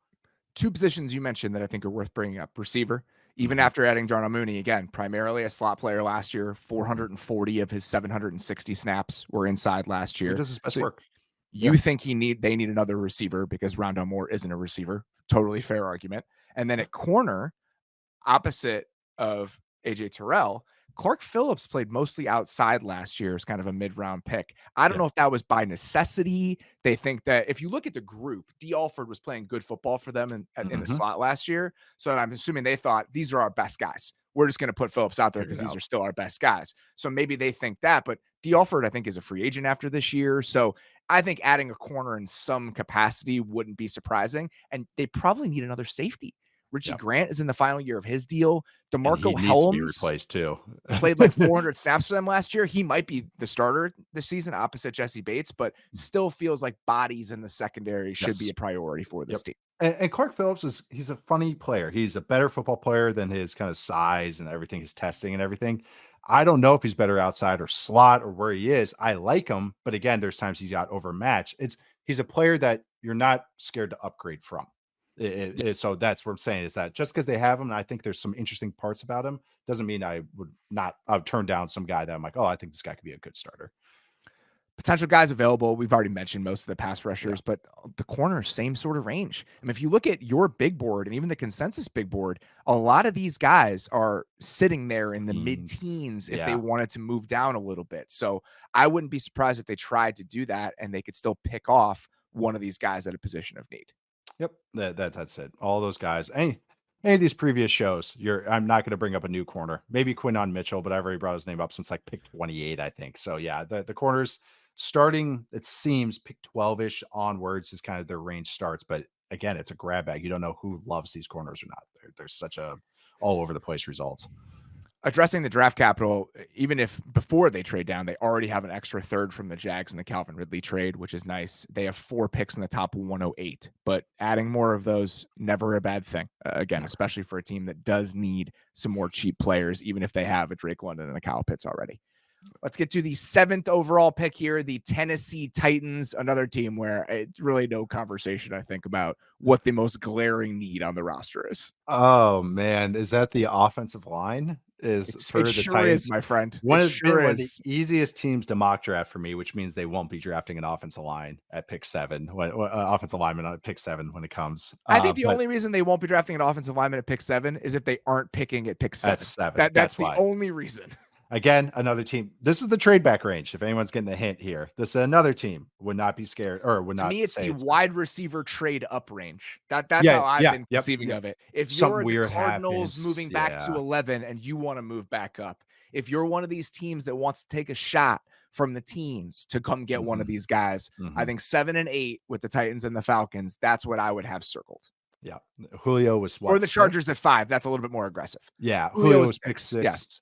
Two positions you mentioned that I think are worth bringing up. Receiver, even after adding Darnell Mooney, again, primarily a slot player last year, 440 of his 760 snaps were inside last year. He does his best work. You think they need another receiver because Rondale Moore isn't a receiver. Totally fair argument. And then at corner, opposite of AJ Terrell, Clark Phillips played mostly outside last year as kind of a mid-round pick. I don't know if that was by necessity. They think that if you look at the group, D. Alford was playing good football for them in the slot last year. So I'm assuming they thought, these are our best guys. We're just going to put Phillips out there because these are still our best guys. So maybe they think that. But D. Alford, I think, is a free agent after this year. So I think adding a corner in some capacity wouldn't be surprising. And they probably need another safety. Richie Grant is in the final year of his deal. DeMarco Helms replaced too. played like 400 snaps for them last year. He might be the starter this season opposite Jesse Bates, but still feels like bodies in the secondary should be a priority for this team. And Clark Phillips he's a funny player. He's a better football player than his kind of size and everything, his testing and everything. I don't know if he's better outside or slot or where he is. I like him, but again, there's times he's got overmatched. He's a player that you're not scared to upgrade from. So that's what I'm saying, is that just because they have him, and I think there's some interesting parts about him, doesn't mean I would turn down some guy that I'm like, oh, I think this guy could be a good starter. Potential guys available. We've already mentioned most of the pass rushers, but the corner, same sort of range. I mean, if you look at your big board and even the consensus big board, a lot of these guys are sitting there in the mid-teens if they wanted to move down a little bit. So I wouldn't be surprised if they tried to do that and they could still pick off one of these guys at a position of need. Yep, that's it. All those guys. Any of these previous shows, I'm not going to bring up a new corner. Maybe Quinton Mitchell, but I've already brought his name up since like pick 28, I think. So yeah, the corners starting, it seems pick 12-ish onwards is kind of their range starts. But again, it's a grab bag. You don't know who loves these corners or not. There's such a all over the place results. Addressing the draft capital, even if before they trade down, they already have an extra third from the Jags in the Calvin Ridley trade, which is nice. They have 4 picks in the top 108, but adding more of those, never a bad thing. Again, especially for a team that does need some more cheap players, even if they have a Drake London and a Kyle Pitts already. Let's get to the 7th overall pick here, the Tennessee Titans, another team where it's really no conversation, I think, about what the most glaring need on the roster is. Oh, man. Is that the offensive line? It For the sure Titans? is, my friend. One It of sure one of the is. easiest teams to mock draft for me, which means they won't be drafting an offensive line at pick 7, offensive lineman at pick 7 when it comes. I think the But only reason they won't be drafting an offensive lineman at pick 7 is if they aren't picking at pick 7. at 7, That's that's the why. only reason. Again, another team. This is the trade back range. If anyone's getting the hint here, this is another team would not be scared or would To not me, it's say the it's wide receiver trade up range. That's yeah, how I've yeah, been yep, conceiving yep. of it. If Something you're the weird Cardinals happens. moving back to Yeah. 11 and you want to move back up, if you're one of these teams that wants to take a shot from the teens to come get one of these guys, I think 7 and 8 with the Titans and the Falcons, that's what I would have circled. Yeah. Julio was what? Or the 6? Chargers at 5. That's a little bit more aggressive. Yeah. Julio was pick 6. Yes.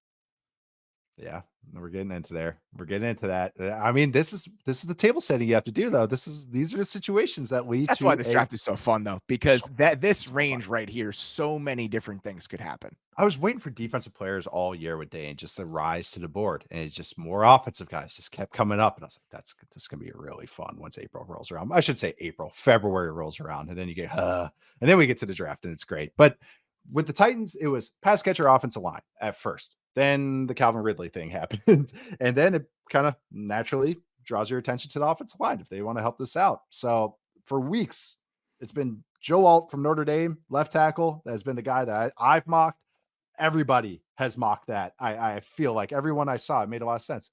Yeah, we're getting into there. We're getting into that. I mean, this is the table setting you have to do, though. These are the situations that lead That's to why this draft is so fun, though, because this so range fun. right here, so many different things could happen. I was waiting for defensive players all year with Dane just to rise to the board, and it's just more offensive guys just kept coming up, and I was like, this is gonna be really fun once April rolls around. I should say February rolls around, and then you get and then we get to the draft, and it's great. But with the Titans, it was pass catcher, offensive line at first. Then the Calvin Ridley thing happened, and then it kind of naturally draws your attention to the offensive line if they want to help this out. So for weeks, it's been Joe Alt from Notre Dame, left tackle. That has been the guy that I've mocked. Everybody has mocked that. I feel like everyone I saw, it made a lot of sense.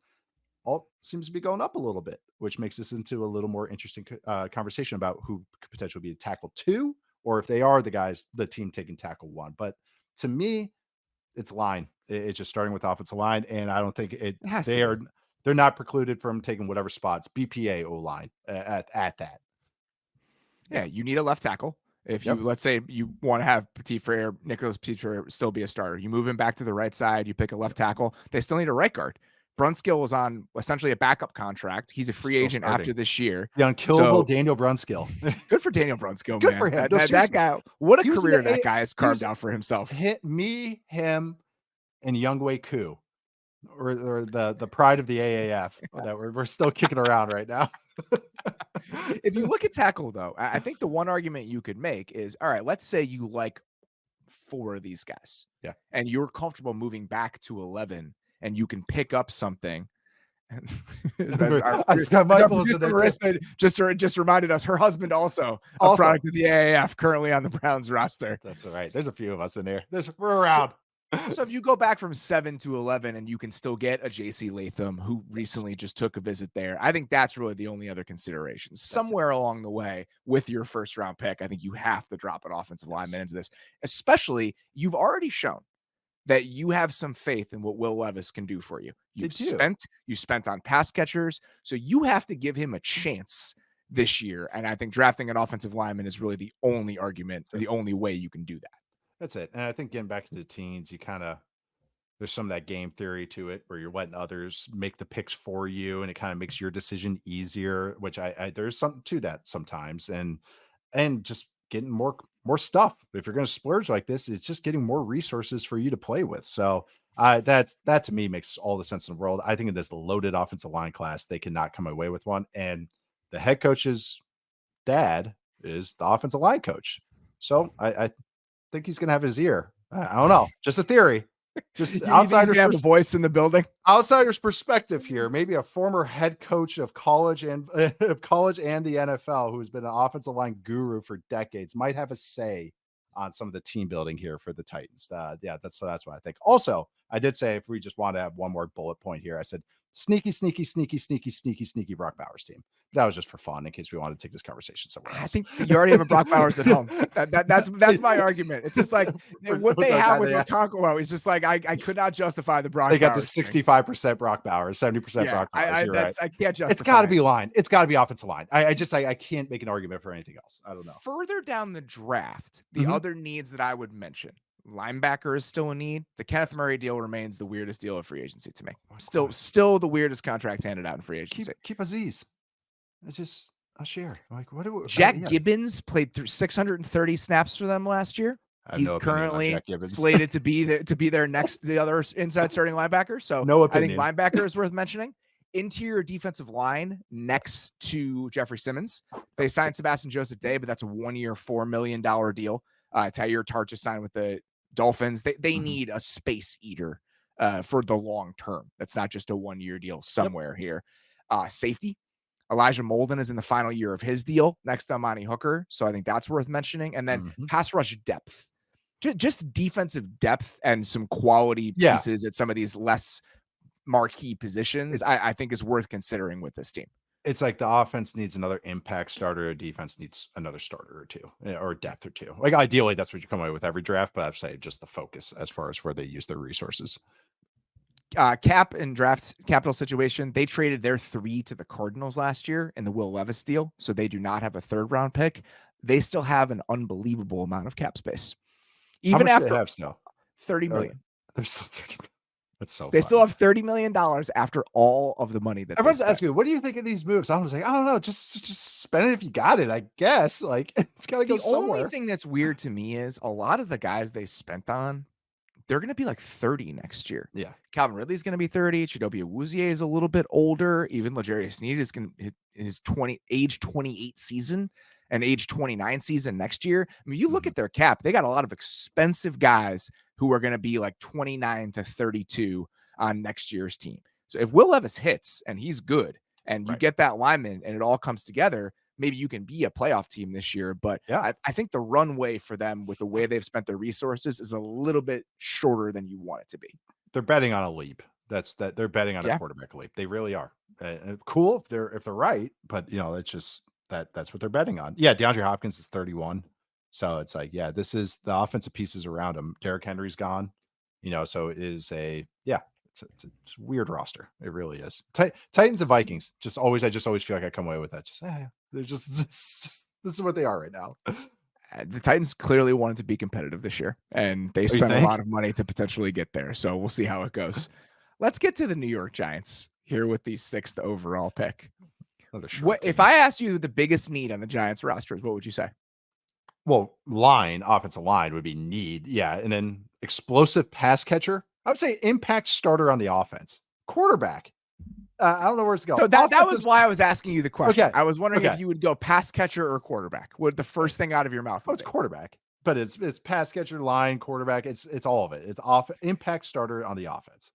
Alt seems to be going up a little bit, which makes this into a little more interesting conversation about who could potentially be a tackle 2, or if they are the team taking tackle 1. But to me, it's line. It's just starting with offensive line, and I don't think they're not precluded from taking whatever spots BPA O line at that. Yeah, you need a left tackle. If you let's say you want to have Nicholas Petit Frere still be a starter, you move him back to the right side, you pick a left tackle. They still need a right guard. Brunskill was on essentially a backup contract. He's a free agent after this year. The unkillable Daniel Brunskill. Good for Daniel Brunskill, good man. for him. That guy, what a career that guy has carved out for himself. Him, and Younghoe Koo, or the pride of the AAF that we're still kicking around right now. If you look at tackle, though, I think the one argument you could make is, all right, let's say you like 4 of these guys. Yeah. And you're comfortable moving back to 11 and you can pick up something. Just reminded us her husband also a product of the AAF, currently on the Browns roster. That's all right. There's a few of us in there. We're around. So if you go back from 7 to 11 and you can still get a JC Latham who recently just took a visit there, I think that's really the only other consideration. Somewhere along the way with your first round pick, I think you have to drop an offensive lineman into this, especially you've already shown that you have some faith in what Will Levis can do for you. You spent on pass catchers, so you have to give him a chance this year. And I think drafting an offensive lineman is really the only argument, the only way you can do that. That's it. And I think getting back to the teens, there's some of that game theory to it where you're letting others make the picks for you, and it kind of makes your decision easier, which there's something to that sometimes. And just getting more stuff. If you're going to splurge like this, it's just getting more resources for you to play with. So that to me makes all the sense in the world. I think in this loaded offensive line class, they cannot come away with one. And the head coach's dad is the offensive line coach. So I think he's going to have his ear. I don't know. Just a theory. Just outsiders have a voice in the building. Outsider's perspective here. Maybe a former head coach of college and the NFL, who's been an offensive line guru for decades, might have a say on some of the team building here for the Titans. That's what I think. Also, I did say if we just want to have one more bullet point here, I said sneaky Brock Bowers team. That was just for fun, in case we wanted to take this conversation somewhere else. I think you already have a Brock Bowers at home. That's my argument. It's just like what they have with Okonkwo is just like I could not justify the Brock. They got Bowers the 65% Brock Bowers, 70% Brock Bowers. You're right. I can't justify. It's got to be line. It's got to be offensive line. I can't make an argument for anything else. I don't know. Further down the draft, the other needs that I would mention. Linebacker is still a need. The Kenneth Murray deal remains the weirdest deal of free agency to me. Still the weirdest contract handed out in free agency. Keep Aziz. It's just a share. Like, what do we, Jack Gibbons played through 630 snaps for them last year. He's currently slated to be there next to the other inside starting linebacker. So no I think opinion. linebacker is worth mentioning. Interior defensive line next to Jeffrey Simmons. They signed Sebastian Joseph Day, but that's a 1-year, $4 million deal. Tyir Tart just signed with the Dolphins. They need a space eater for the long term. That's not just a 1-year deal somewhere here. Safety. Elijah Molden is in the final year of his deal next to Amani Hooker. So I think that's worth mentioning. And then pass rush depth. Just defensive depth and some quality pieces at some of these less marquee positions, I think is worth considering with this team. It's like the offense needs another impact starter. A defense needs another starter or two, or depth or two. Like ideally, that's what you come away with every draft. But I'd say just the focus as far as where they use their resources. Cap and draft capital situation. They traded their 3 to the Cardinals last year in the Will Levis deal, so they do not have a 3rd round pick. They still have an unbelievable amount of cap space. Even How much after do they have still? $30 million. There's still 30 million. That's so they still have $30 million after all of the money that everyone's asking me, what do you think of these moves? I was like, I don't know, just spend it if you got it, I guess. Like it's gotta go somewhere. The only thing that's weird to me is a lot of the guys they spent on, they're gonna be like 30 next year. Yeah. Calvin Ridley's gonna be 30. Chidobe Awuzie is a little bit older. Even L'Jarius Sneed is gonna hit his age 28 season and age 29 season next year. I mean, you look at their cap, they got a lot of expensive guys who are gonna be like 29 to 32 on next year's team. So if Will Levis hits and he's good and you get that lineman and it all comes together, maybe you can be a playoff team this year. But I think the runway for them with the way they've spent their resources is a little bit shorter than you want it to be. They're betting on a leap. They're betting on a quarterback leap. They really are. Cool if they're right, but it's just that's what they're betting on. Yeah, DeAndre Hopkins is 31. So it's like, this is the offensive pieces around him. Derrick Henry's gone. So it is it's a weird roster. It really is. Titans and Vikings. I just always feel like I come away with that. They're just this is what they are right now. The Titans clearly wanted to be competitive this year, and they spent a lot of money to potentially get there. So we'll see how it goes. Let's get to the New York Giants here with the 6th overall pick. If I asked you the biggest need on the Giants roster, what would you say? Well, offensive line would be need. Yeah. And then explosive pass catcher. I would say impact starter on the offense. Quarterback. I don't know where it's going. So that was why I was asking you the question. Okay. I was wondering if you would go pass catcher or quarterback. What the first thing out of your mouth? It's quarterback, but it's pass catcher, line, quarterback. It's all of it. It's impact starter on the offense.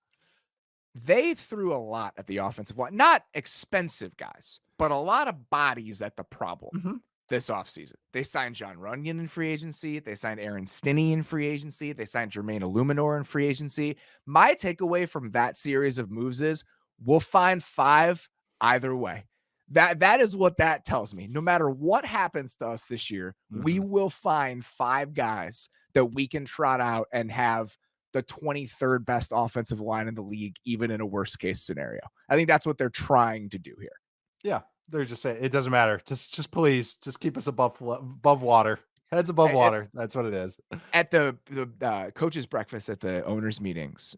They threw a lot at the offensive line, not expensive guys, but a lot of bodies at the problem. This offseason. They signed John Runyon in free agency. They signed Aaron Stinney in free agency. They signed Jermaine Illuminor in free agency. My takeaway from that series of moves is we'll find 5 either way. That is what that tells me. No matter what happens to us this year, we will find 5 guys that we can trot out and have the 23rd best offensive line in the league, even in a worst case scenario. I think that's what they're trying to do here. Yeah. They're just saying it doesn't matter. Just please, just keep us above water, heads above water. That's what it is. At the coaches' breakfast at the owners' meetings,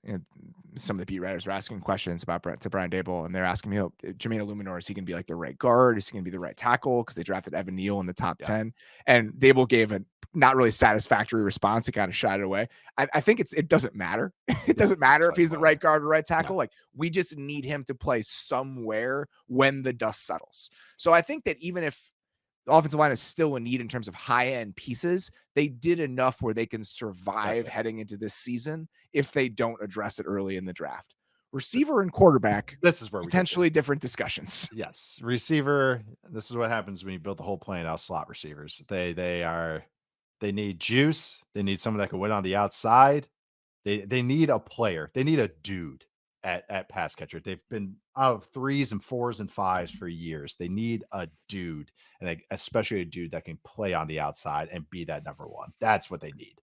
some of the beat writers were asking questions about Brian Daboll, and they're asking me, Jermaine Illuminor, is he going to be like the right guard? Is he going to be the right tackle? Because they drafted Evan Neal in the top 10, and Daboll gave a not really satisfactory response. He kind of shied it away. I think it doesn't matter. It doesn't matter if he's the right guard or right tackle. Like, we just need him to play somewhere when the dust settles. So I think that even if the offensive line is still in need in terms of high-end pieces, they did enough where they can survive heading into this season if they don't address it early in the draft. Receiver and quarterback, this is where we potentially different discussions. Yes. Receiver, this is what happens when you build the whole plan out slot receivers. They need juice. They need someone that can win on the outside. They need a player. They need a dude at pass catcher. They've been out of 3s and 4s and 5s for years. They need a dude, and especially a dude that can play on the outside and be that number 1. That's what they need.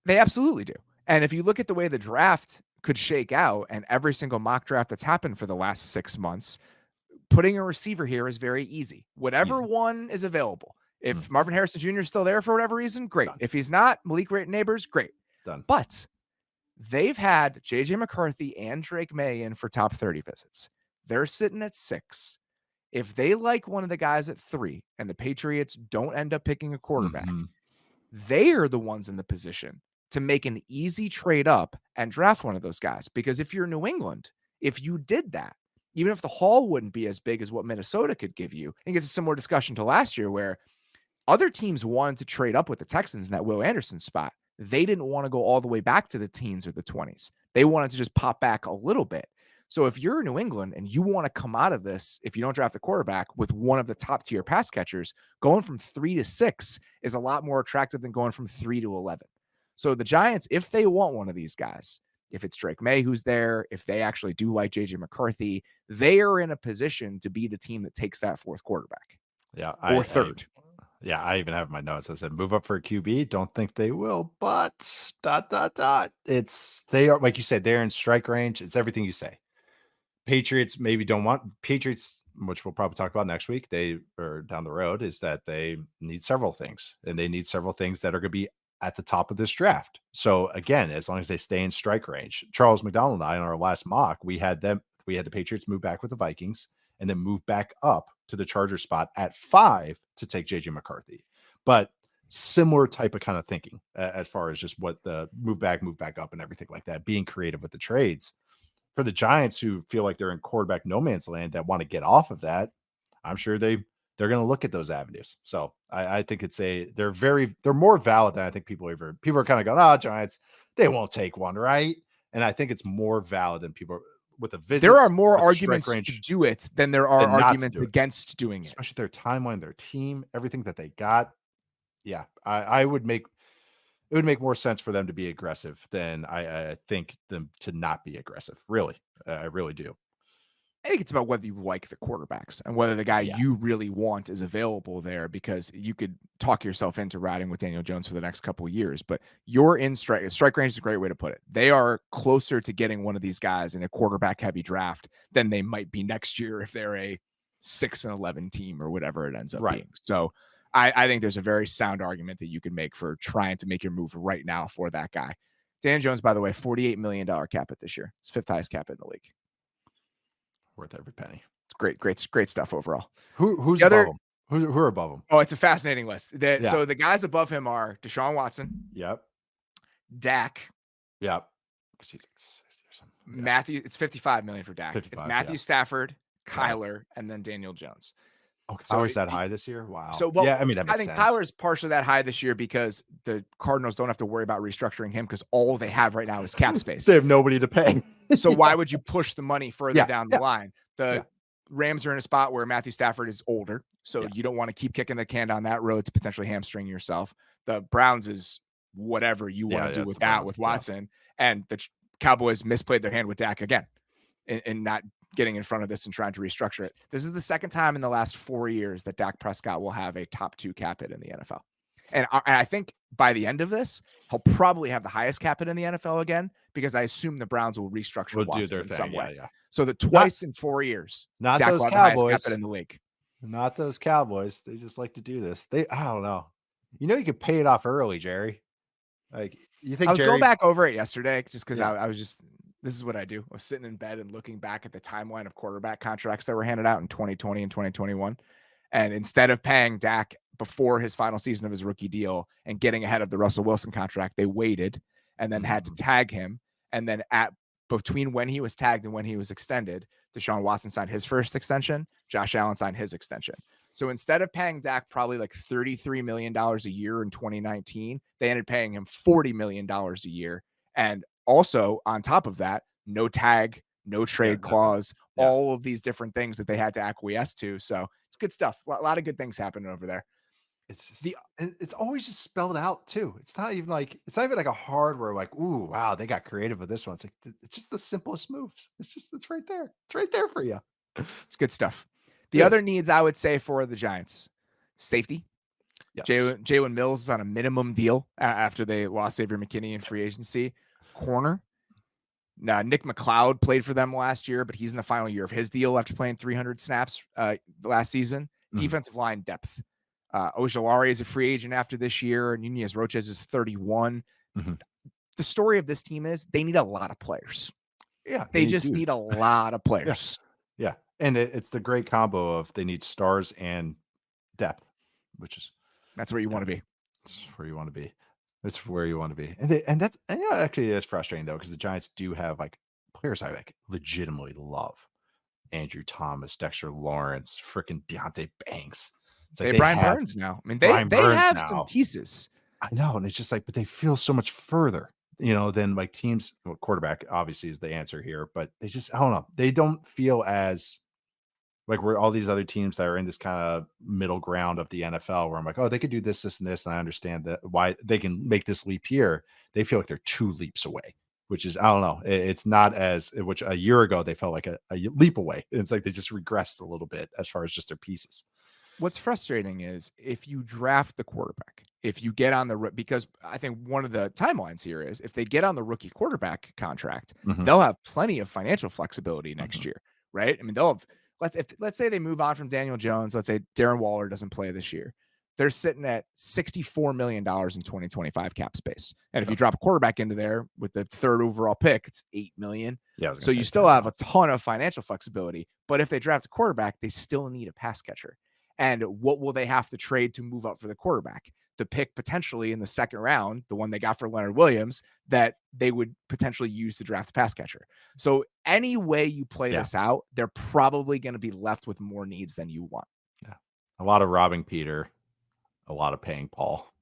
They absolutely do. And if you look at the way the draft could shake out, and every single mock draft that's happened for the last 6 months, putting a receiver here is very easy. Whatever one is available. If Marvin Harrison Jr. is still there for whatever reason, great. Done. If he's not, Malik Neighbors, great. Done. But they've had JJ McCarthy and Drake May in for top 30 visits. They're sitting at 6. If they like one of the guys at 3 and the Patriots don't end up picking a quarterback, they are the ones in the position to make an easy trade up and draft one of those guys. Because if you're New England, if you did that, even if the haul wouldn't be as big as what Minnesota could give you, I think it's a similar discussion to last year where other teams wanted to trade up with the Texans in that Will Anderson spot. They didn't want to go all the way back to the teens or the 20s. They wanted to just pop back a little bit. So if you're New England and you want to come out of this, if you don't draft a quarterback with one of the top tier pass catchers, going from 3 to 6 is a lot more attractive than going from 3 to 11. So the Giants, if they want one of these guys, if it's Drake May who's there, if they actually do like JJ McCarthy, they are in a position to be the team that takes that fourth quarterback. Yeah. Or third. I even have my notes. I said, move up for a QB. Don't think they will, but ... They are, like you said, they're in strike range. It's everything you say. Patriots maybe don't want Patriots, which we'll probably talk about next week. They are down the road is that they need several things, and they need several things that are going to be at the top of this draft. So again, as long as they stay in strike range, Charles McDonald and I, in our last mock, we had the Patriots move back with the Vikings and then move back up to the Charger spot at 5 to take JJ McCarthy. But similar type of kind of thinking as far as just what the move back up and everything like that, being creative with the trades. For the Giants who feel like they're in quarterback no man's land that want to get off of that, I'm sure they're going to look at those avenues. So I think they're more valid than I think people are kind of going, Giants, they won't take one, right? And I think it's more valid than people with a visit. There are more arguments to do it than there are arguments against doing it. Especially their timeline, their team, everything that they got. Yeah, it would make more sense for them to be aggressive than I think them to not be aggressive. Really. I really do. I think it's about whether you like the quarterbacks and whether the guy you really want is available there, because you could talk yourself into riding with Daniel Jones for the next couple of years, but you're in strike range is a great way to put it. They are closer to getting one of these guys in a quarterback heavy draft than they might be next year if they're a 6-11 team or whatever it ends up being. So I think there's a very sound argument that you can make for trying to make your move right now for that guy. Dan Jones, by the way, $48 million cap it this year. It's 5th highest cap in the league. Worth every penny. It's great stuff overall. Who's above him? Who are above him? Oh, it's a fascinating list. So the guys above him are Deshaun Watson. Yep. Dak. Yep. Because he's like 60 or something. Matthew. It's $55 million for Dak. It's Matthew Stafford, Kyler, and then Daniel Jones. Okay, so is that high this year? Wow. So I think Kyler's partially that high this year because the Cardinals don't have to worry about restructuring him because all they have right now is cap space. They have nobody to pay. So why would you push the money further down the line? The Rams are in a spot where Matthew Stafford is older, so you don't want to keep kicking the can down that road to potentially hamstring yourself. The Browns is whatever you want to do with that with Watson, and the Cowboys misplayed their hand with Dak again in not getting in front of this and trying to restructure it. This is the second time in the last 4 years that Dak Prescott will have a top 2 cap hit in the NFL. And I think by the end of this, he'll probably have the highest cap hit in the NFL again, because I assume the Browns will restructure Watson in some way. Yeah. So that twice in 4 years, not Dak those will Cowboys have the highest cap hit in the league. Not those Cowboys. They just like to do this. I don't know. You could pay it off early, Jerry. Like, you think I was going back over it yesterday just because I was just, this is what I do. I was sitting in bed and looking back at the timeline of quarterback contracts that were handed out in 2020 and 2021. And instead of paying Dak before his final season of his rookie deal and getting ahead of the Russell Wilson contract, they waited and then had to tag him. And then between when he was tagged and when he was extended, Deshaun Watson signed his first extension. Josh Allen signed his extension. So instead of paying Dak probably like $33 million a year in 2019, they ended up paying him $40 million a year. And also on top of that, no tag, no trade clause, all of these different things that they had to acquiesce to. So it's good stuff. A lot of good things happening over there. It's just it's always just spelled out too. It's not even like a hardware like, ooh, wow, they got creative with this one. It's like it's just the simplest moves. It's right there. It's right there for you. It's good stuff. The other needs I would say for the Giants, safety. Yes. Jalen Mills is on a minimum deal after they lost Xavier McKinney in free agency. Corner. Now, Nick McLeod played for them last year, but he's in the final year of his deal after playing 300 snaps last season. Defensive line depth. Ojulari is a free agent after this year, and Nunez Roches is 31. The story of this team is they need a lot of players. Yeah, they just need a lot of players. Yeah. And it's the great combo of they need stars and depth, that's where you want to be. It's where you want to be. It's where you want to be. And that's, and actually it's frustrating though, because the Giants do have like players I like legitimately love. Andrew Thomas, Dexter Lawrence, freaking Deontay Banks. It's like they Brian Burns now. I mean, they have some pieces. I know, and it's just like, but they feel so much further, than like teams. Well, quarterback obviously is the answer here, but they just, I don't know, they don't feel as like we're all these other teams that are in this kind of middle ground of the NFL where I'm like, oh, they could do this, this, and this, and I understand that why they can make this leap here. They feel like they're 2 leaps away, which is, I don't know, it's not as, which a year ago they felt like a leap away. It's like they just regressed a little bit as far as just their pieces. What's frustrating is if you draft the quarterback, if you get on because I think one of the timelines here is if they get on the rookie quarterback contract, they'll have plenty of financial flexibility next year, right? I mean, they'll have, let's say they move on from Daniel Jones. Let's say Darren Waller doesn't play this year. They're sitting at $64 million in 2025 cap space. And if you drop a quarterback into there with the 3rd overall pick, it's $8 million. Yeah. So you still have a ton of financial flexibility. But if they draft a quarterback, they still need a pass catcher. And what will they have to trade to move up for the quarterback? The pick potentially in the 2nd round, the one they got for Leonard Williams, that they would potentially use to draft a pass catcher. So any way you play this out, they're probably going to be left with more needs than you want. Yeah. A lot of robbing Peter, a lot of paying Paul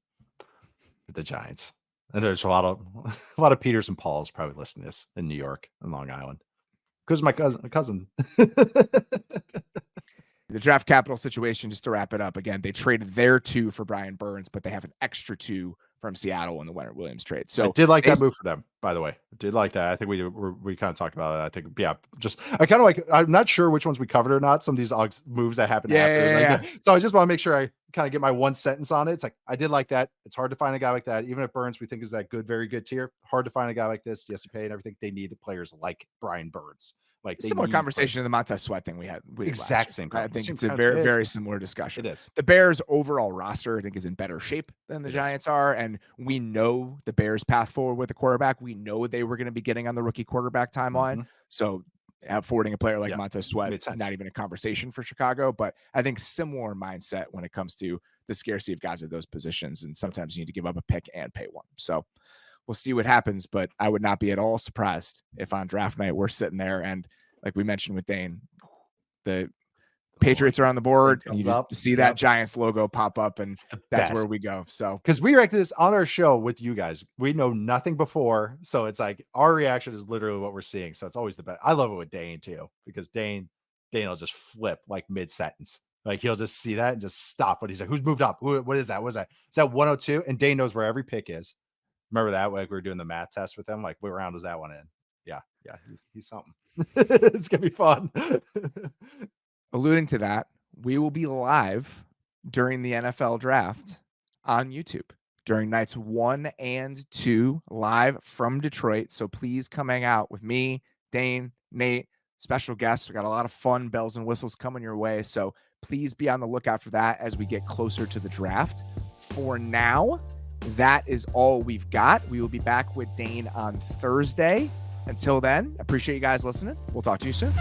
with the Giants. And there's a lot of Peters and Pauls probably listening to this in New York and Long Island. Because my cousin. The draft capital situation, just to wrap it up, again, they traded their 2 for Brian Burns, but they have an extra 2 from Seattle in the Leonard Williams trade. So I did like that move for them, by the way. I did like that. I think we kind of talked about it. I think, I kind of like, I'm not sure which ones we covered or not. Some of these moves that happened after. So I just want to make sure I kind of get my one sentence on it. It's like, I did like that. It's hard to find a guy like that. Even if Burns, we think is that good, very good tier. Hard to find a guy like this. Yes, you pay and everything. They need players like Brian Burns. Like similar conversation in the Montez Sweat thing we had. Exact same. I think it's a very, very similar discussion. It is. The Bears' overall roster, I think, is in better shape than the Giants are, and we know the Bears' path forward with the quarterback. We know they were going to be getting on the rookie quarterback timeline, so affording a player like Montez Sweat is not even a conversation for Chicago. But I think similar mindset when it comes to the scarcity of guys at those positions, and sometimes you need to give up a pick and pay one. So we'll see what happens, but I would not be at all surprised if on draft night we're sitting there and, like we mentioned with Dane, the Patriots are on the board and you just see that Giants logo pop up, and that's where we go. So, because we reacted this on our show with you guys, we know nothing before. So it's like our reaction is literally what we're seeing. So it's always the best. I love it with Dane too, because Dane will just flip like mid sentence. Like he'll just see that and just stop. But he's like, who's moved up? What is that? What is that? Is that 102? And Dane knows where every pick is. Remember that? Like we were doing the math test with him. Like what round is that one in? Yeah. He's something. It's gonna be fun. Alluding to that, we will be live during the NFL draft on YouTube during nights 1 and 2, live from Detroit. So please come hang out with me, Dane, Nate, special guests. We got a lot of fun bells and whistles coming your way. So please be on the lookout for that as we get closer to the draft. For now, that is all we've got. We will be back with Dane on Thursday. Until then, appreciate you guys listening. We'll talk to you soon.